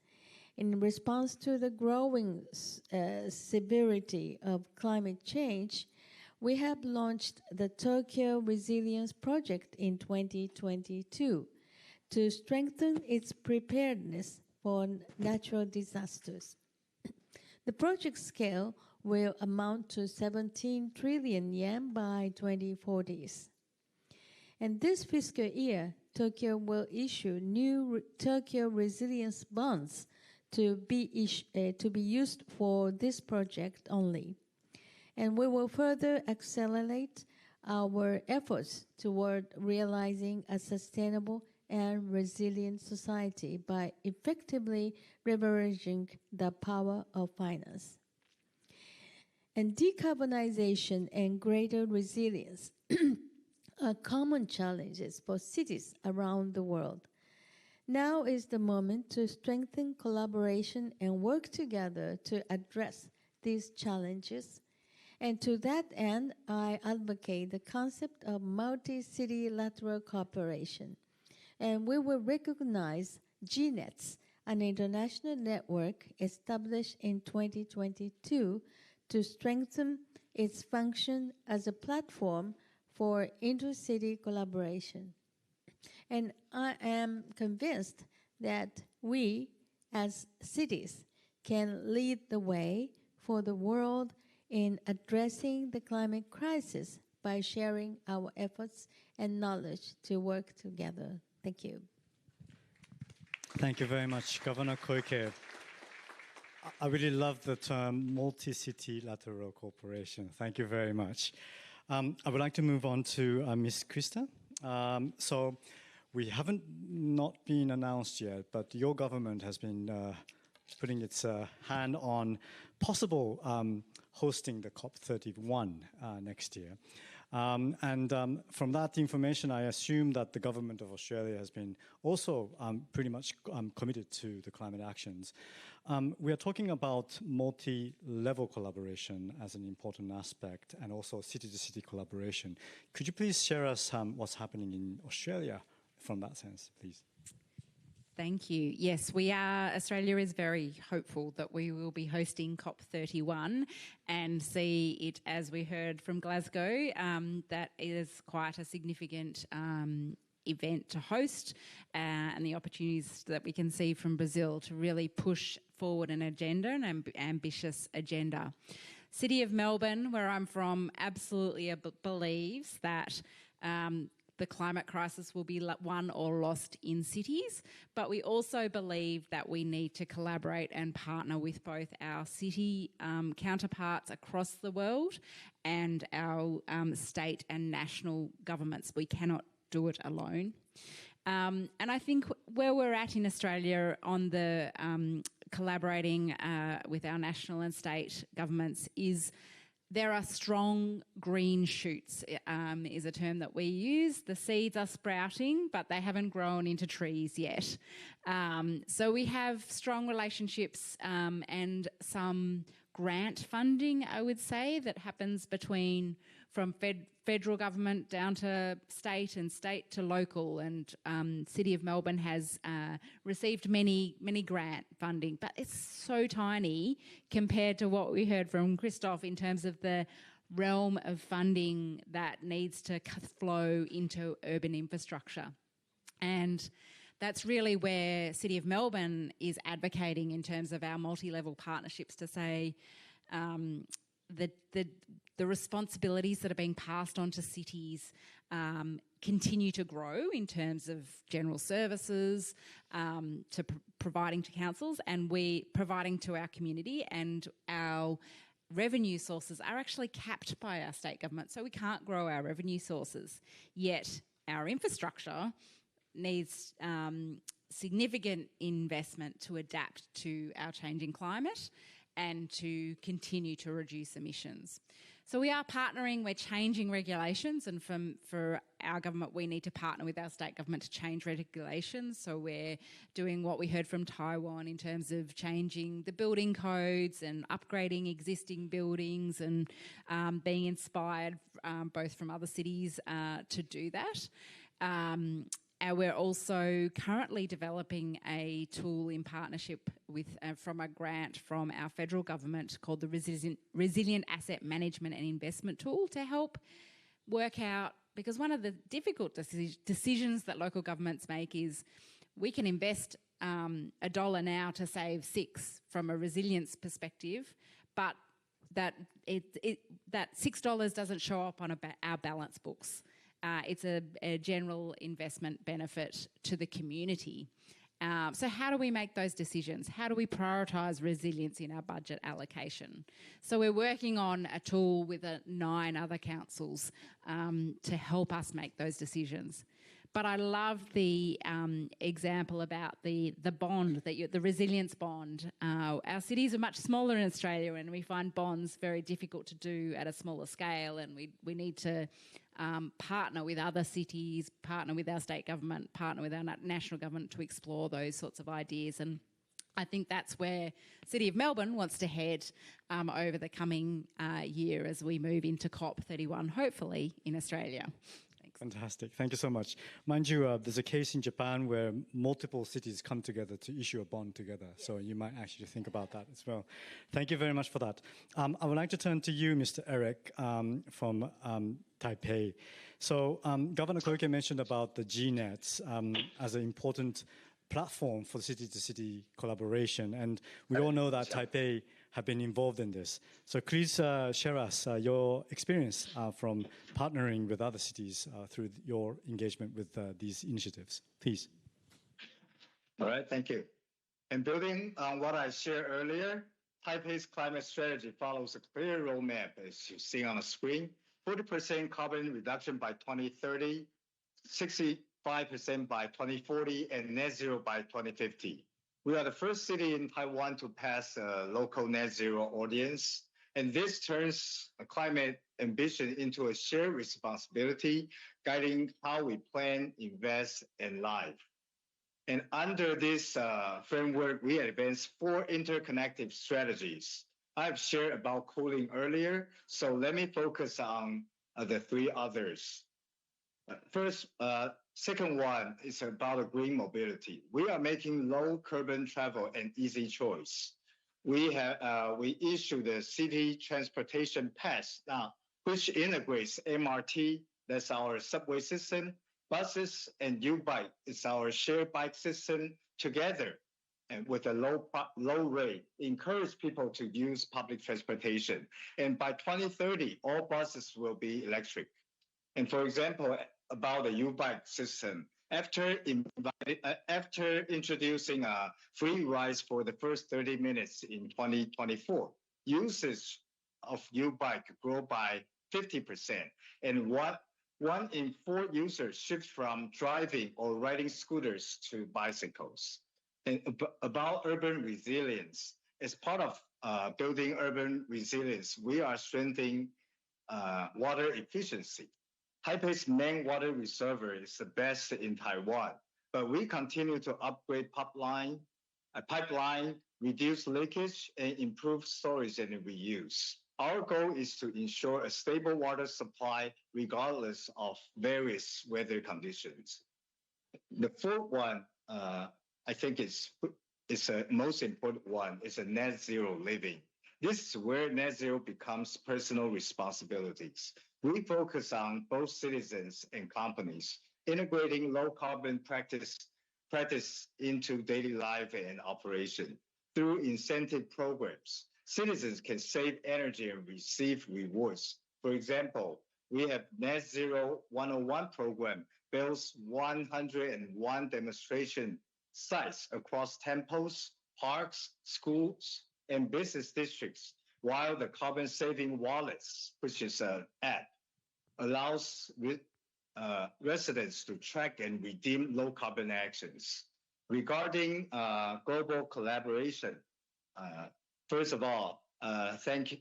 In response to the growing severity of climate change, we have launched the Tokyo Resilience Project in 2022 to strengthen its preparedness for natural disasters. The project scale will amount to 17 trillion yen by 2040s. And this fiscal year, Tokyo will issue new Tokyo Resilience Bonds to be used for this project only. And we will further accelerate our efforts toward realizing a sustainable and resilient society by effectively leveraging the power of finance. And decarbonization and greater resilience are common challenges for cities around the world. Now is the moment to strengthen collaboration and work together to address these challenges. And to that end, I advocate the concept of multi-city lateral cooperation. And we will recognize GNETs, an international network established in 2022 to strengthen its function as a platform for intercity collaboration. And I am convinced that we, as cities, can lead the way for the world in addressing the climate crisis by sharing our efforts and knowledge to work together. Thank you. Thank you very much, Governor Koike. I really love the term multi-city lateral cooperation. Thank you very much. I would like to move on to Ms. Krista. So we haven't not been announced yet, but your government has been putting its hand on possible hosting the COP31 next year. From that information, I assume that the government of Australia has been also pretty much committed to the climate actions. We are talking about multi-level collaboration as an important aspect and also city-to-city collaboration. Could you please share us what's happening in Australia from that sense, please? Thank you. Yes, Australia is very hopeful that we will be hosting COP31 and see it, as we heard from Glasgow, that is quite a significant event to host, and the opportunities that we can see from Brazil to really push forward an agenda, an ambitious agenda. City of Melbourne, where I'm from, absolutely believes that the climate crisis will be won or lost in cities, but we also believe that we need to collaborate and partner with both our city counterparts across the world and our state and national governments. We cannot do it alone. And I think where we're at in Australia on the collaborating with our national and state governments is there are strong green shoots, is a term that we use. The seeds are sprouting, but they haven't grown into trees yet. So we have strong relationships and some grant funding, I would say, that happens from federal government down to state and state to local, and City of Melbourne has received many grant funding, but it's so tiny compared to what we heard from Christoph in terms of the realm of funding that needs to flow into urban infrastructure. And that's really where City of Melbourne is advocating in terms of our multi-level partnerships to say the responsibilities that are being passed on to cities continue to grow in terms of general services to providing to councils, and we providing to our community, and our revenue sources are actually capped by our state government, so we can't grow our revenue sources. Yet our infrastructure needs significant investment to adapt to our changing climate and to continue to reduce emissions. So we are partnering, we're changing regulations, and for our government we need to partner with our state government to change regulations. So we're doing what we heard from Taiwan in terms of changing the building codes and upgrading existing buildings, and being inspired both from other cities to do that. We're also currently developing a tool in partnership with from a grant from our federal government called the Resilient Asset Management and Investment Tool to help work out, because one of the difficult decisions that local governments make is we can invest $1 now to save $6 from a resilience perspective, but that $6 doesn't show up on our balance books. It's a general investment benefit to the community. So how do we make those decisions? How do we prioritise resilience in our budget allocation? So we're working on a tool with 9 other councils to help us make those decisions. But I love the example about the bond, the resilience bond. Our cities are much smaller in Australia, and we find bonds very difficult to do at a smaller scale, and we need to partner with other cities, partner with our state government, partner with our national government to explore those sorts of ideas. And I think that's where City of Melbourne wants to head over the coming year as we move into COP31, hopefully in Australia. Fantastic. Thank you so much. Mind you, there's a case in Japan where multiple cities come together to issue a bond together. So you might actually think about that as well. Thank you very much for that. I would like to turn to you, Mr. Eric, from Taipei. So Governor Koike mentioned about the GNets as an important platform for city-to-city collaboration. And we all know that Taipei have been involved in this. So please share us your experience from partnering with other cities through your engagement with these initiatives. Please. All right, thank you. And building on what I shared earlier, Taipei's climate strategy follows a clear roadmap, as you see on the screen. 40% carbon reduction by 2030, 65% by 2040, and net zero by 2050. We are the first city in Taiwan to pass a local net zero ordinance, and this turns a climate ambition into a shared responsibility, guiding how we plan, invest, and live. And under this framework, we advance 4 interconnected strategies. I've shared about cooling earlier, so let me focus on the 3 others. First, second one is about green mobility. We are making low carbon travel an easy choice. We issued the City Transportation Pass now, which integrates MRT, that's our subway system, buses, and U-Bike, it's our shared bike system together, and with a low rate, encourage people to use public transportation. And by 2030, all buses will be electric. And for example, about the U-Bike system, after introducing free rides for the first 30 minutes in 2024, usage of U-Bike grew by 50%, and 1 in 4 users shift from driving or riding scooters to bicycles. And about urban resilience, as part of building urban resilience, we are strengthening water efficiency. Taipei's main water reservoir is the best in Taiwan, but we continue to upgrade pipeline, reduce leakage, and improve storage and reuse. Our goal is to ensure a stable water supply regardless of various weather conditions. The 4th one, I think it's the most important one, is a net zero living. This is where net zero becomes personal responsibilities. We focus on both citizens and companies, integrating low carbon practice into daily life and operation. Through incentive programs, citizens can save energy and receive rewards. For example, we have Net Zero 101 program, builds 101 demonstration sites across temples, parks, schools, and business districts, while the carbon saving wallets, which is an app, allows residents to track and redeem low carbon actions. Regarding global collaboration, first of all, thank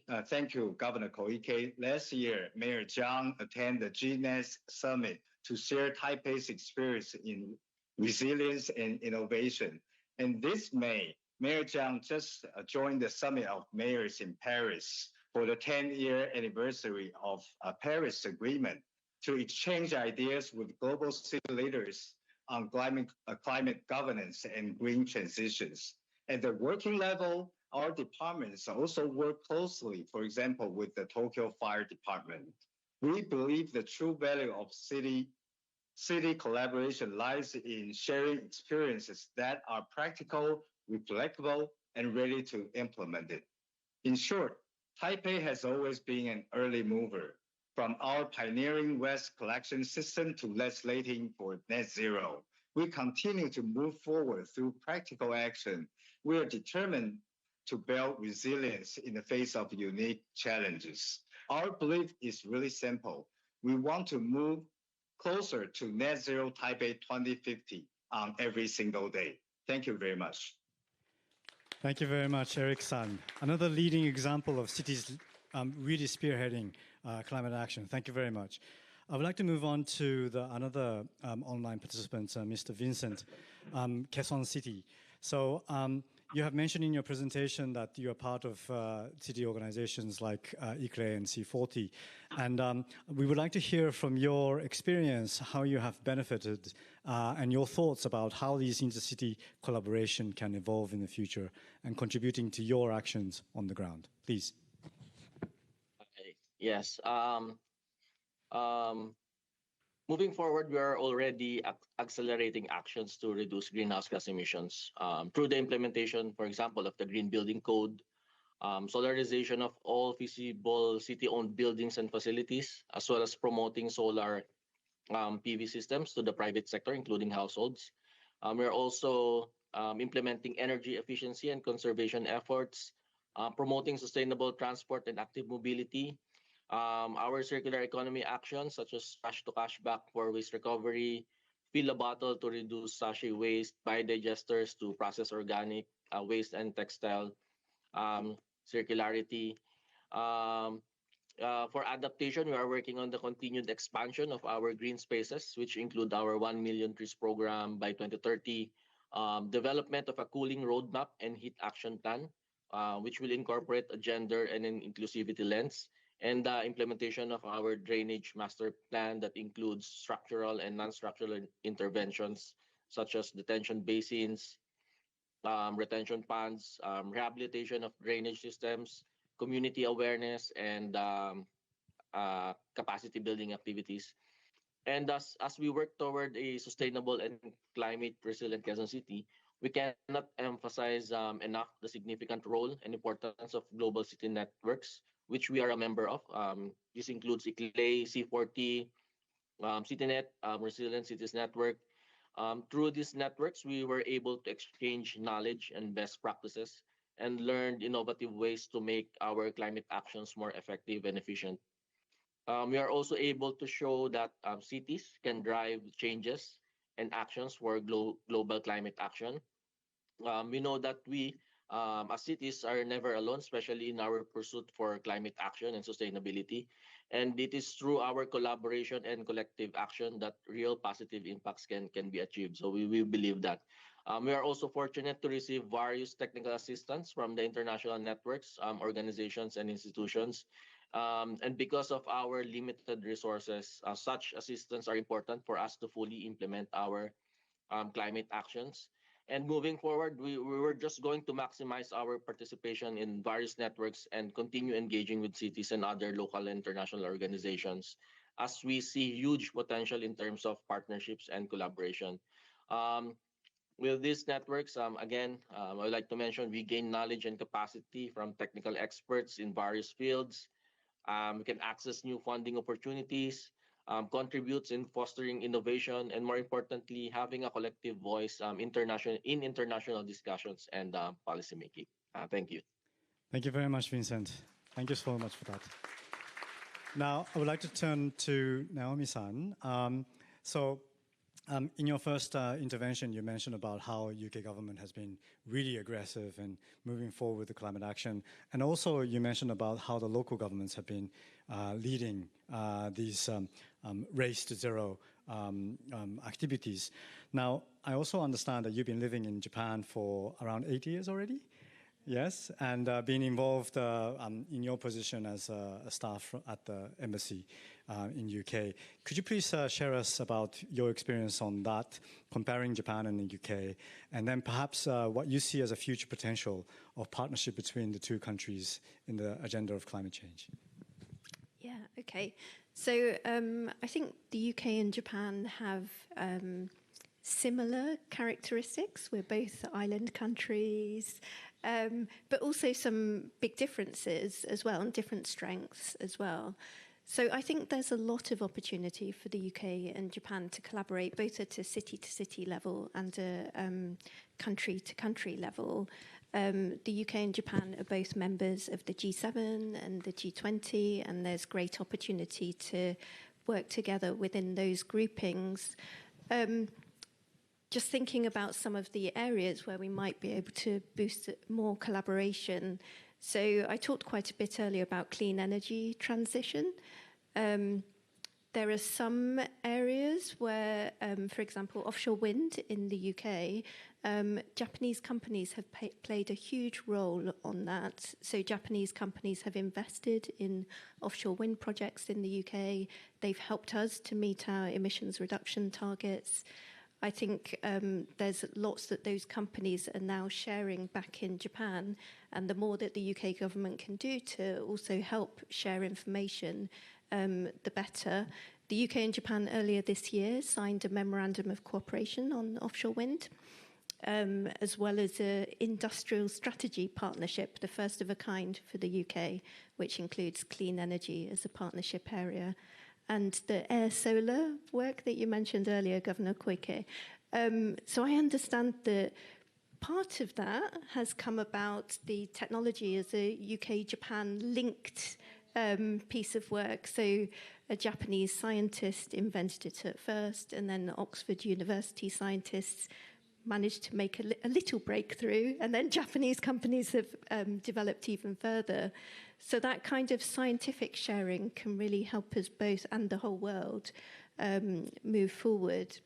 you, Governor Koike. Last year, Mayor Jiang attended the GNES Summit to share Taipei's experience in resilience and innovation. And this May, Mayor Jiang just joined the Summit of Mayors in Paris for the 10-year anniversary of Paris Agreement to exchange ideas with global city leaders on climate governance and green transitions. At the working level, our departments also work closely, for example, with the Tokyo Fire Department. We believe the true value of city collaboration lies in sharing experiences that are practical, reflectable, and ready to implement it. In short, Taipei has always been an early mover, from our pioneering waste collection system to legislating for net zero. We continue to move forward through practical action. We are determined to build resilience in the face of unique challenges. Our belief is really simple. We want to move closer to net zero Taipei 2050 on every single day. Thank you very much. Thank you very much, Eric-san. Another leading example of cities really spearheading climate action. Thank you very much. I would like to move on to another online participant, Mr. Vincent, Quezon City. So you have mentioned in your presentation that you are part of city organizations like ICRE and C40. And we would like to hear from your experience how you have benefited and your thoughts about how these intercity collaboration can evolve in the future and contributing to your actions on the ground. Please. Okay. Yes. Moving forward, we are already accelerating actions to reduce greenhouse gas emissions through the implementation, for example, of the Green Building Code, solarization of all feasible city-owned buildings and facilities, as well as promoting solar PV systems to the private sector, including households. We are also implementing energy efficiency and conservation efforts, promoting sustainable transport and active mobility. Our circular economy actions, such as trash to cash back for waste recovery, fill a bottle to reduce sachet waste, biodigesters to process organic waste and textile circularity. For adaptation, we are working on the continued expansion of our green spaces, which include our 1 million trees program by 2030, development of a cooling roadmap and heat action plan, which will incorporate a gender and an inclusivity lens, and the implementation of our drainage master plan that includes structural and non-structural interventions, such as detention basins, retention ponds, rehabilitation of drainage systems, community awareness, and capacity building activities. And as we work toward a sustainable and climate resilient Quezon City, we cannot emphasize enough the significant role and importance of global city networks, which we are a member of. This includes ICLE, C40, CityNet, Resilient Cities Network. Through these networks, we were able to exchange knowledge and best practices and learned innovative ways to make our climate actions more effective and efficient. We are also able to show that cities can drive changes and actions for global climate action. We know that we, as cities, are never alone, especially in our pursuit for climate action and sustainability. And it is through our collaboration and collective action that real positive impacts can be achieved. So we believe that. We are also fortunate to receive various technical assistance from the international networks, organizations, and institutions. And because of our limited resources, such assistance are important for us to fully implement our climate actions. And moving forward, we were just going to maximize our participation in various networks and continue engaging with cities and other local and international organizations, as we see huge potential in terms of partnerships and collaboration. With these networks, again, I would like to mention we gain knowledge and capacity from technical experts in various fields, We can access new funding opportunities, contributes in fostering innovation, and more importantly, having a collective voice in international discussions and policymaking. Thank you. Thank you very much, Vincent. Thank you so much for that. Now, I would like to turn to Naomi-san. In your first intervention, you mentioned about how UK government has been really aggressive in moving forward with the climate action. And also you mentioned about how the local governments have been leading these race to zero activities. Now, I also understand that you've been living in Japan for around 8 years already. Yes, and being involved in your position as a staff at the embassy in UK. Could you please share us about your experience on that, comparing Japan and the UK, and then perhaps what you see as a future potential of partnership between the two countries in the agenda of climate change? Yeah, okay. So I think the UK and Japan have similar characteristics. We're both island countries. But also some big differences as well, and different strengths as well. So I think there's a lot of opportunity for the UK and Japan to collaborate, both at a city-to-city level and a country-to-country level. The UK and Japan are both members of the G7 and the G20, and there's great opportunity to work together within those groupings. Just thinking about some of the areas where we might be able to boost more collaboration. So I talked quite a bit earlier about clean energy transition. There are some areas where, for example, offshore wind in the UK, Japanese companies have played a huge role on that. So Japanese companies have invested in offshore wind projects in the UK. They've helped us to meet our emissions reduction targets. I think there's lots that those companies are now sharing back in Japan, and the more that the UK government can do to also help share information, the better. The UK and Japan earlier this year signed a memorandum of cooperation on offshore wind, as well as an industrial strategy partnership, the first of a kind for the UK, which includes clean energy as a partnership area. And the air-solar work that you mentioned earlier, Governor Koike. So I understand that part of that has come about the technology as a UK-Japan linked piece of work. So a Japanese scientist invented it at first, and then Oxford University scientists managed to make a little breakthrough, and then Japanese companies have developed even further. So that kind of scientific sharing can really help us both and the whole world move forward.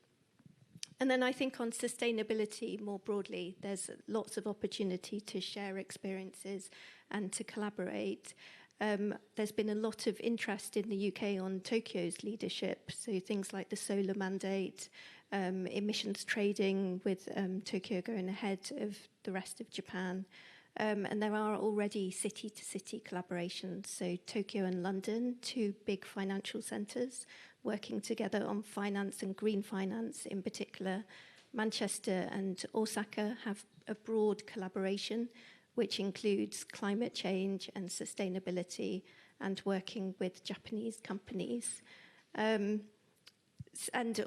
And then I think on sustainability more broadly, there's lots of opportunity to share experiences and to collaborate. There's been a lot of interest in the UK on Tokyo's leadership, so things like the solar mandate, emissions trading with Tokyo going ahead of the rest of Japan. And there are already city-to-city collaborations, so Tokyo and London, two big financial centres, working together on finance and green finance in particular. Manchester and Osaka have a broad collaboration, which includes climate change and sustainability and working with Japanese companies. And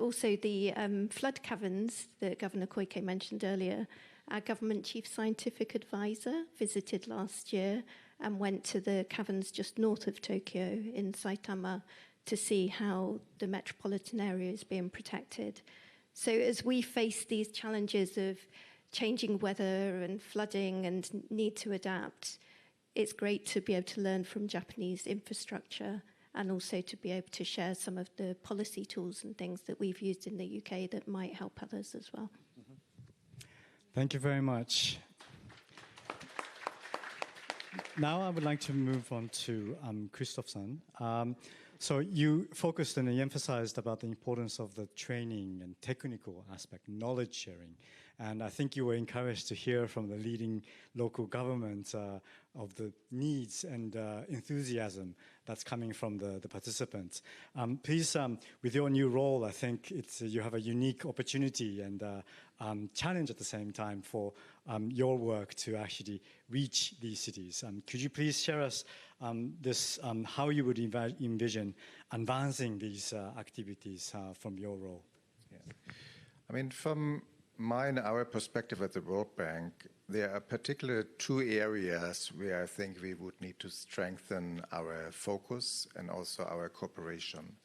also the flood caverns that Governor Koike mentioned earlier. Our government chief scientific advisor visited last year and went to the caverns just north of Tokyo in Saitama to see how the metropolitan area is being protected. So as we face these challenges of changing weather and flooding and need to adapt, it's great to be able to learn from Japanese infrastructure and also to be able to share some of the policy tools and things that we've used in the UK that might help others as well. Thank you very much. Now I would like to move on to Christoph-san. So you focused and emphasized about the importance of the training and technical aspect, knowledge sharing. And I think you were encouraged to hear from the leading local governments of the needs and enthusiasm that's coming from the participants. Please, with your new role, I think you have a unique opportunity and challenge at the same time for your work to actually reach these cities. Could you please share us how you would envision advancing these activities from your role? Yeah. I mean, from our perspective at the World Bank, there are particular two areas where I think we would need to strengthen our focus and also our cooperation.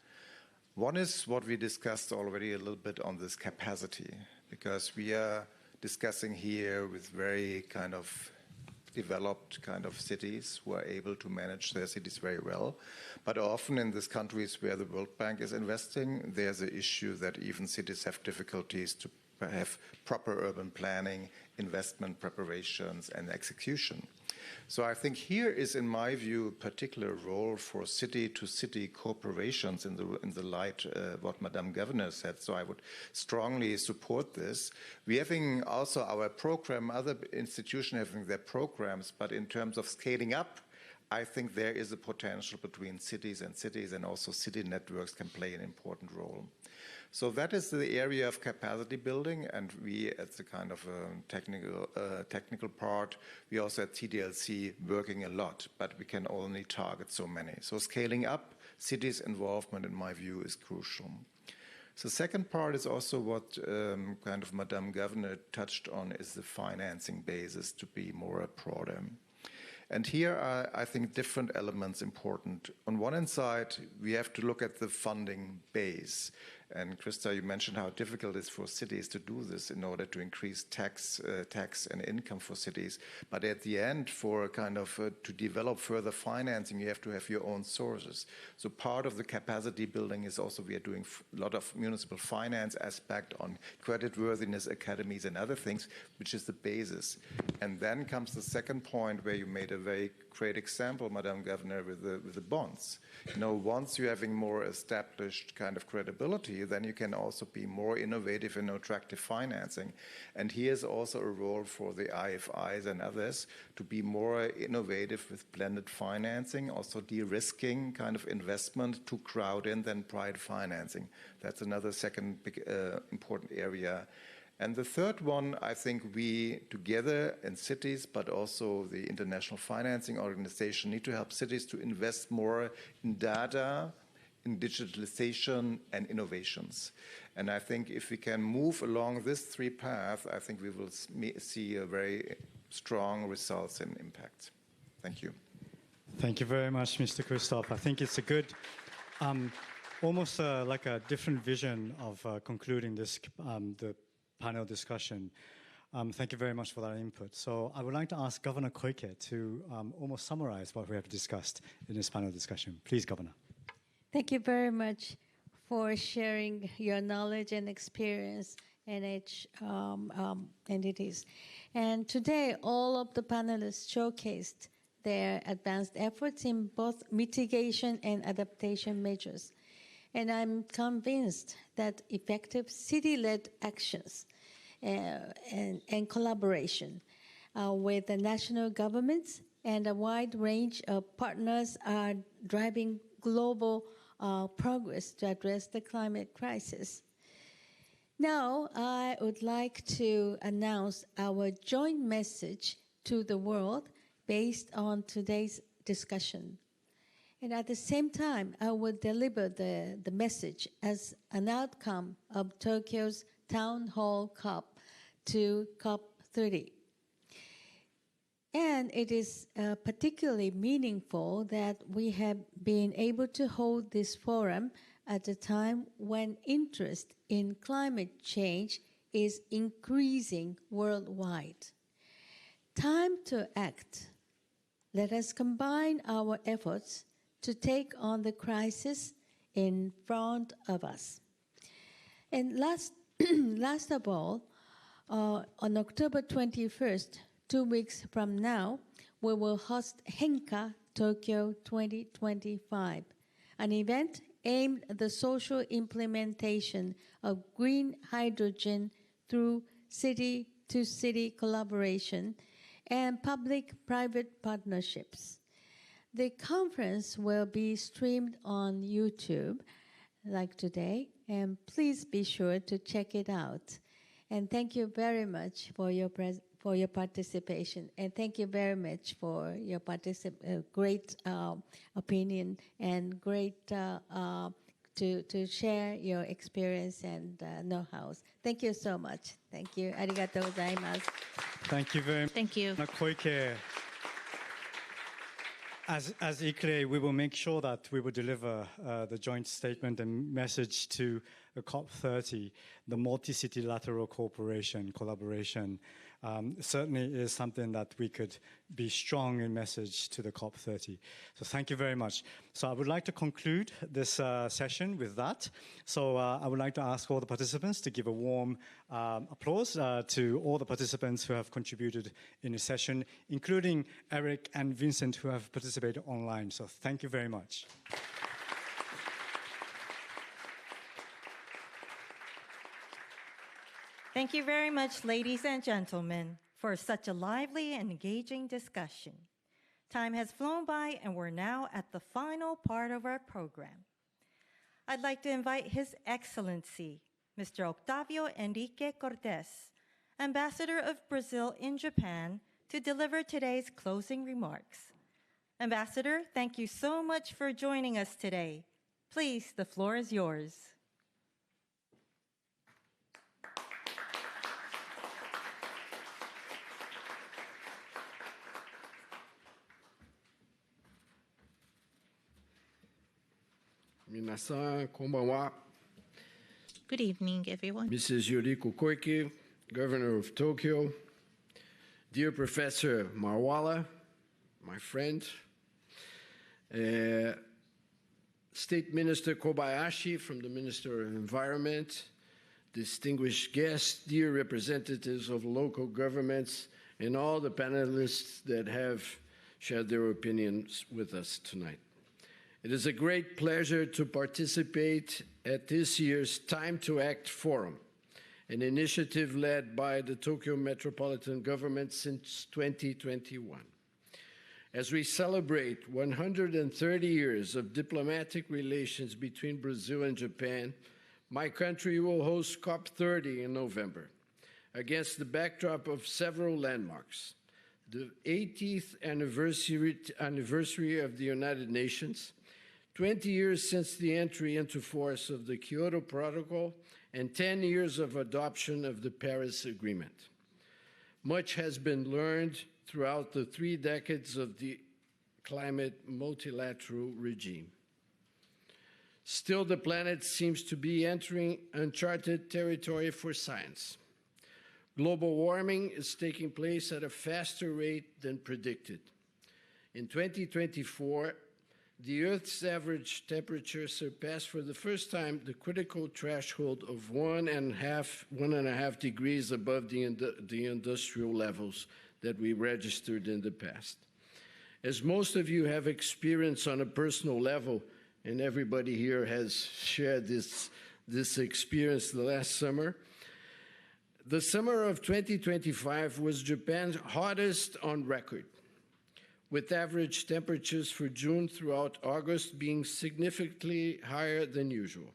One is what we discussed already a little bit on this capacity, because we are discussing here with very kind of developed kind of cities who are able to manage their cities very well. But often in these countries where the World Bank is investing, there's an issue that even cities have difficulties to have proper urban planning, investment preparations, and execution. So I think here is, in my view, a particular role for city-to-city cooperations in the light what Madame Governor said. So I would strongly support this. We having also our program, other institutions having their programs, but in terms of scaling up, I think there is a potential between cities, and also city networks can play an important role. So that is the area of capacity building, and we, at the kind of technical part, we also at TDLC working a lot, but we can only target so many. So scaling up cities' involvement, in my view, is crucial. The second part is also what kind of Madame Governor touched on, is the financing basis to be more broader. And here are, I think, different elements important. On one hand side, we have to look at the funding base. And Krista, you mentioned how difficult it is for cities to do this in order to increase tax and income for cities. But at the end, for kind of to develop further financing, you have to have your own sources. So part of the capacity building is also we are doing a lot of municipal finance aspect on creditworthiness academies and other things, which is the basis. And then comes the second point where you made a very great example, Madam Governor, with the bonds. You know, once you're having more established kind of credibility, then you can also be more innovative in attractive financing. And here's also a role for the IFIs and others to be more innovative with blended financing, also de-risking kind of investment to crowd in than private financing. That's another second big important area. And the third one, I think we together in cities, but also the International Financing Organization, need to help cities to invest more in data, in digitalization, and innovations. And I think if we can move along this three paths, I think we will see a very strong results and impact. Thank you. Thank you very much, Mr. Christoph. I think it's a good, almost like a different vision of concluding this, the panel discussion. Thank you very much for that input. So I would like to ask Governor Koike to almost summarize what we have discussed in this panel discussion. Please, Governor. Thank you very much for sharing your knowledge and experience in each entities. And today, all of the panelists showcased their advanced efforts in both mitigation and adaptation measures. And I'm convinced that effective city-led actions and collaboration with the national governments and a wide range of partners are driving global progress to address the climate crisis. Now, I would like to announce our joint message to the world based on today's discussion. And at the same time, I will deliver the message as an outcome of Tokyo's Town Hall COP to COP30. And it is particularly meaningful that we have been able to hold this forum at a time when interest in climate change is increasing worldwide. Time to act. Let us combine our efforts to take on the crisis in front of us. And last of all, on October 21st, 2 weeks from now, we will host Henka Tokyo 2025, an event aimed at the social implementation of green hydrogen through city-to-city collaboration, and public-private partnerships. The conference will be streamed on YouTube, like today, and please be sure to check it out. And thank you very much for your participation, and thank you very much for your great opinion and great to share your experience and know-hows. Thank you so much. Thank you. Arigatou gozaimasu. Thank you very much. Thank you. Koike. As ICRE, we will make sure that we will deliver the joint statement and message to the COP30, the multi-city lateral collaboration. Certainly is something that we could be strong in message to the COP30. So thank you very much. So I would like to conclude this session with that. So I would like to ask all the participants to give a warm applause to all the participants who have contributed in the session, including Eric and Vincent who have participated online. So thank you very much. Thank you very much, ladies and gentlemen, for such a lively and engaging discussion. Time has flown by, and we're now at the final part of our program. I'd like to invite His Excellency, Mr. Octávio Henrique Côrtes, Ambassador of Brazil in Japan, to deliver today's closing remarks. Ambassador, thank you so much for joining us today. Please, the floor is yours. Minasan, konbanwa. Good evening, everyone. Mrs. Yuriko Koike, Governor of Tokyo. Dear Professor MARWALA, my friend. State Minister Kobayashi from the Minister of Environment. Distinguished guests, dear representatives of local governments, and all the panelists that have shared their opinions with us tonight. It is a great pleasure to participate at this year's Time to Act Forum, an initiative led by the Tokyo Metropolitan Government since 2021. As we celebrate 130 years of diplomatic relations between Brazil and Japan, my country will host COP30 in November, against the backdrop of several landmarks. The 80th anniversary of the United Nations, 20 years since the entry into force of the Kyoto Protocol, and 10 years of adoption of the Paris Agreement. Much has been learned throughout the 3 decades of the climate multilateral regime. Still, the planet seems to be entering uncharted territory for science. Global warming is taking place at a faster rate than predicted. In 2024, the Earth's average temperature surpassed for the first time the critical threshold of 1.5 degrees above the industrial levels that we registered in the past. As most of you have experienced on a personal level, and everybody here has shared this experience the last summer, the summer of 2025 was Japan's hottest on record, with average temperatures for June throughout August being significantly higher than usual.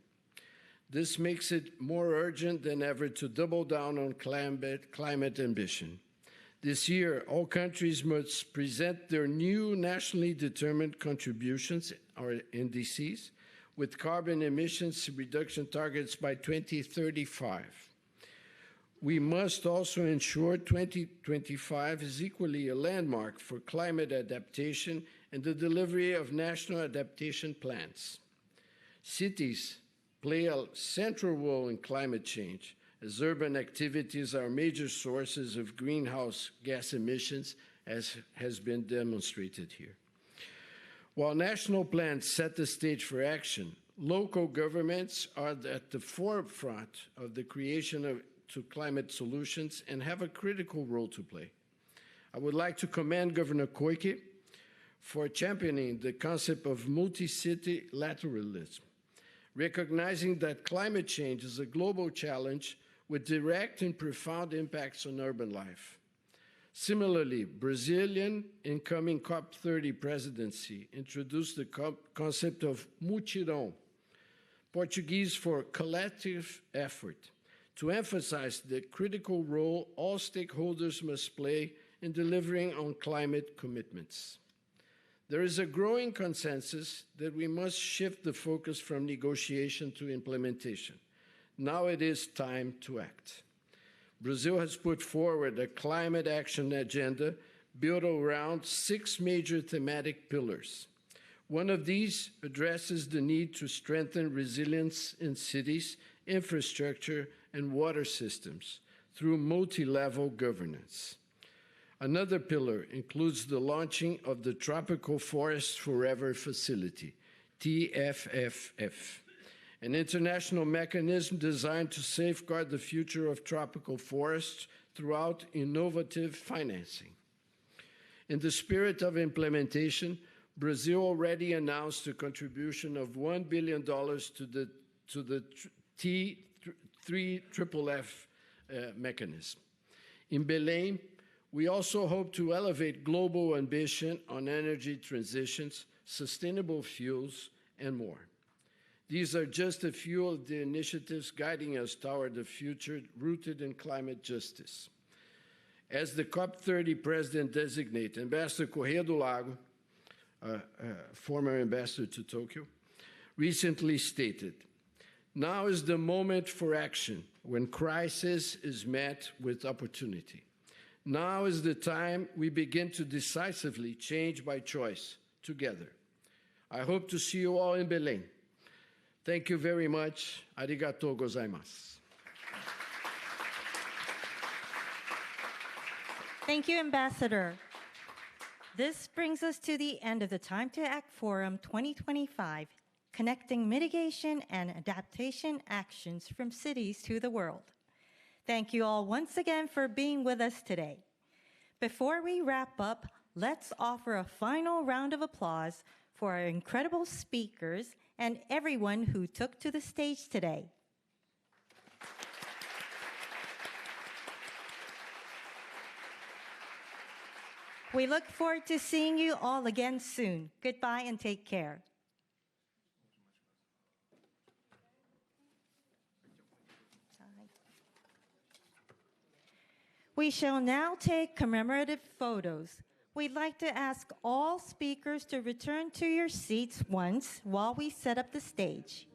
This makes it more urgent than ever to double down on climate ambition. This year, all countries must present their new nationally determined contributions, or NDCs, with carbon emissions reduction targets by 2035. We must also ensure 2025 is equally a landmark for climate adaptation and the delivery of national adaptation plans. Cities play a central role in climate change, as urban activities are major sources of greenhouse gas emissions, as has been demonstrated here. While national plans set the stage for action, local governments are at the forefront of the creation of climate solutions and have a critical role to play. I would like to commend Governor Koike for championing the concept of multi-city lateralism, recognizing that climate change is a global challenge with direct and profound impacts on urban life. Similarly, Brazilian incoming COP30 presidency introduced the concept of mutirão, Portuguese for collective effort, to emphasize the critical role all stakeholders must play in delivering on climate commitments. There is a growing consensus that we must shift the focus from negotiation to implementation. Now it is time to act. Brazil has put forward a climate action agenda built around 6 major thematic pillars. One of these addresses the need to strengthen resilience in cities, infrastructure, and water systems through multi-level governance. Another pillar includes the launching of the Tropical Forest Forever Facility, TFFF, an international mechanism designed to safeguard the future of tropical forests throughout innovative financing. In the spirit of implementation, Brazil already announced a contribution of $1 billion to the TFFF mechanism. In Belém, we also hope to elevate global ambition on energy transitions, sustainable fuels, and more. These are just a few of the initiatives guiding us toward a future rooted in climate justice. As the COP30 president-designate, Ambassador Corrêa do Lago, former ambassador to Tokyo, recently stated, "Now is the moment for action when crisis is met with opportunity. Now is the time we begin to decisively change by choice together." I hope to see you all in Belém. Thank you very much. Arigatou gozaimasu. Thank you, Ambassador. This brings us to the end of the Time to Act Forum 2025, Connecting Mitigation and Adaptation Actions from Cities to the World. Thank you all once again for being with us today. Before we wrap up, let's offer a final round of applause for our incredible speakers and everyone who took to the stage today. We look forward to seeing you all again soon. Goodbye and take care. We shall now take commemorative photos. We'd like to ask all speakers to return to your seats once while we set up the stage.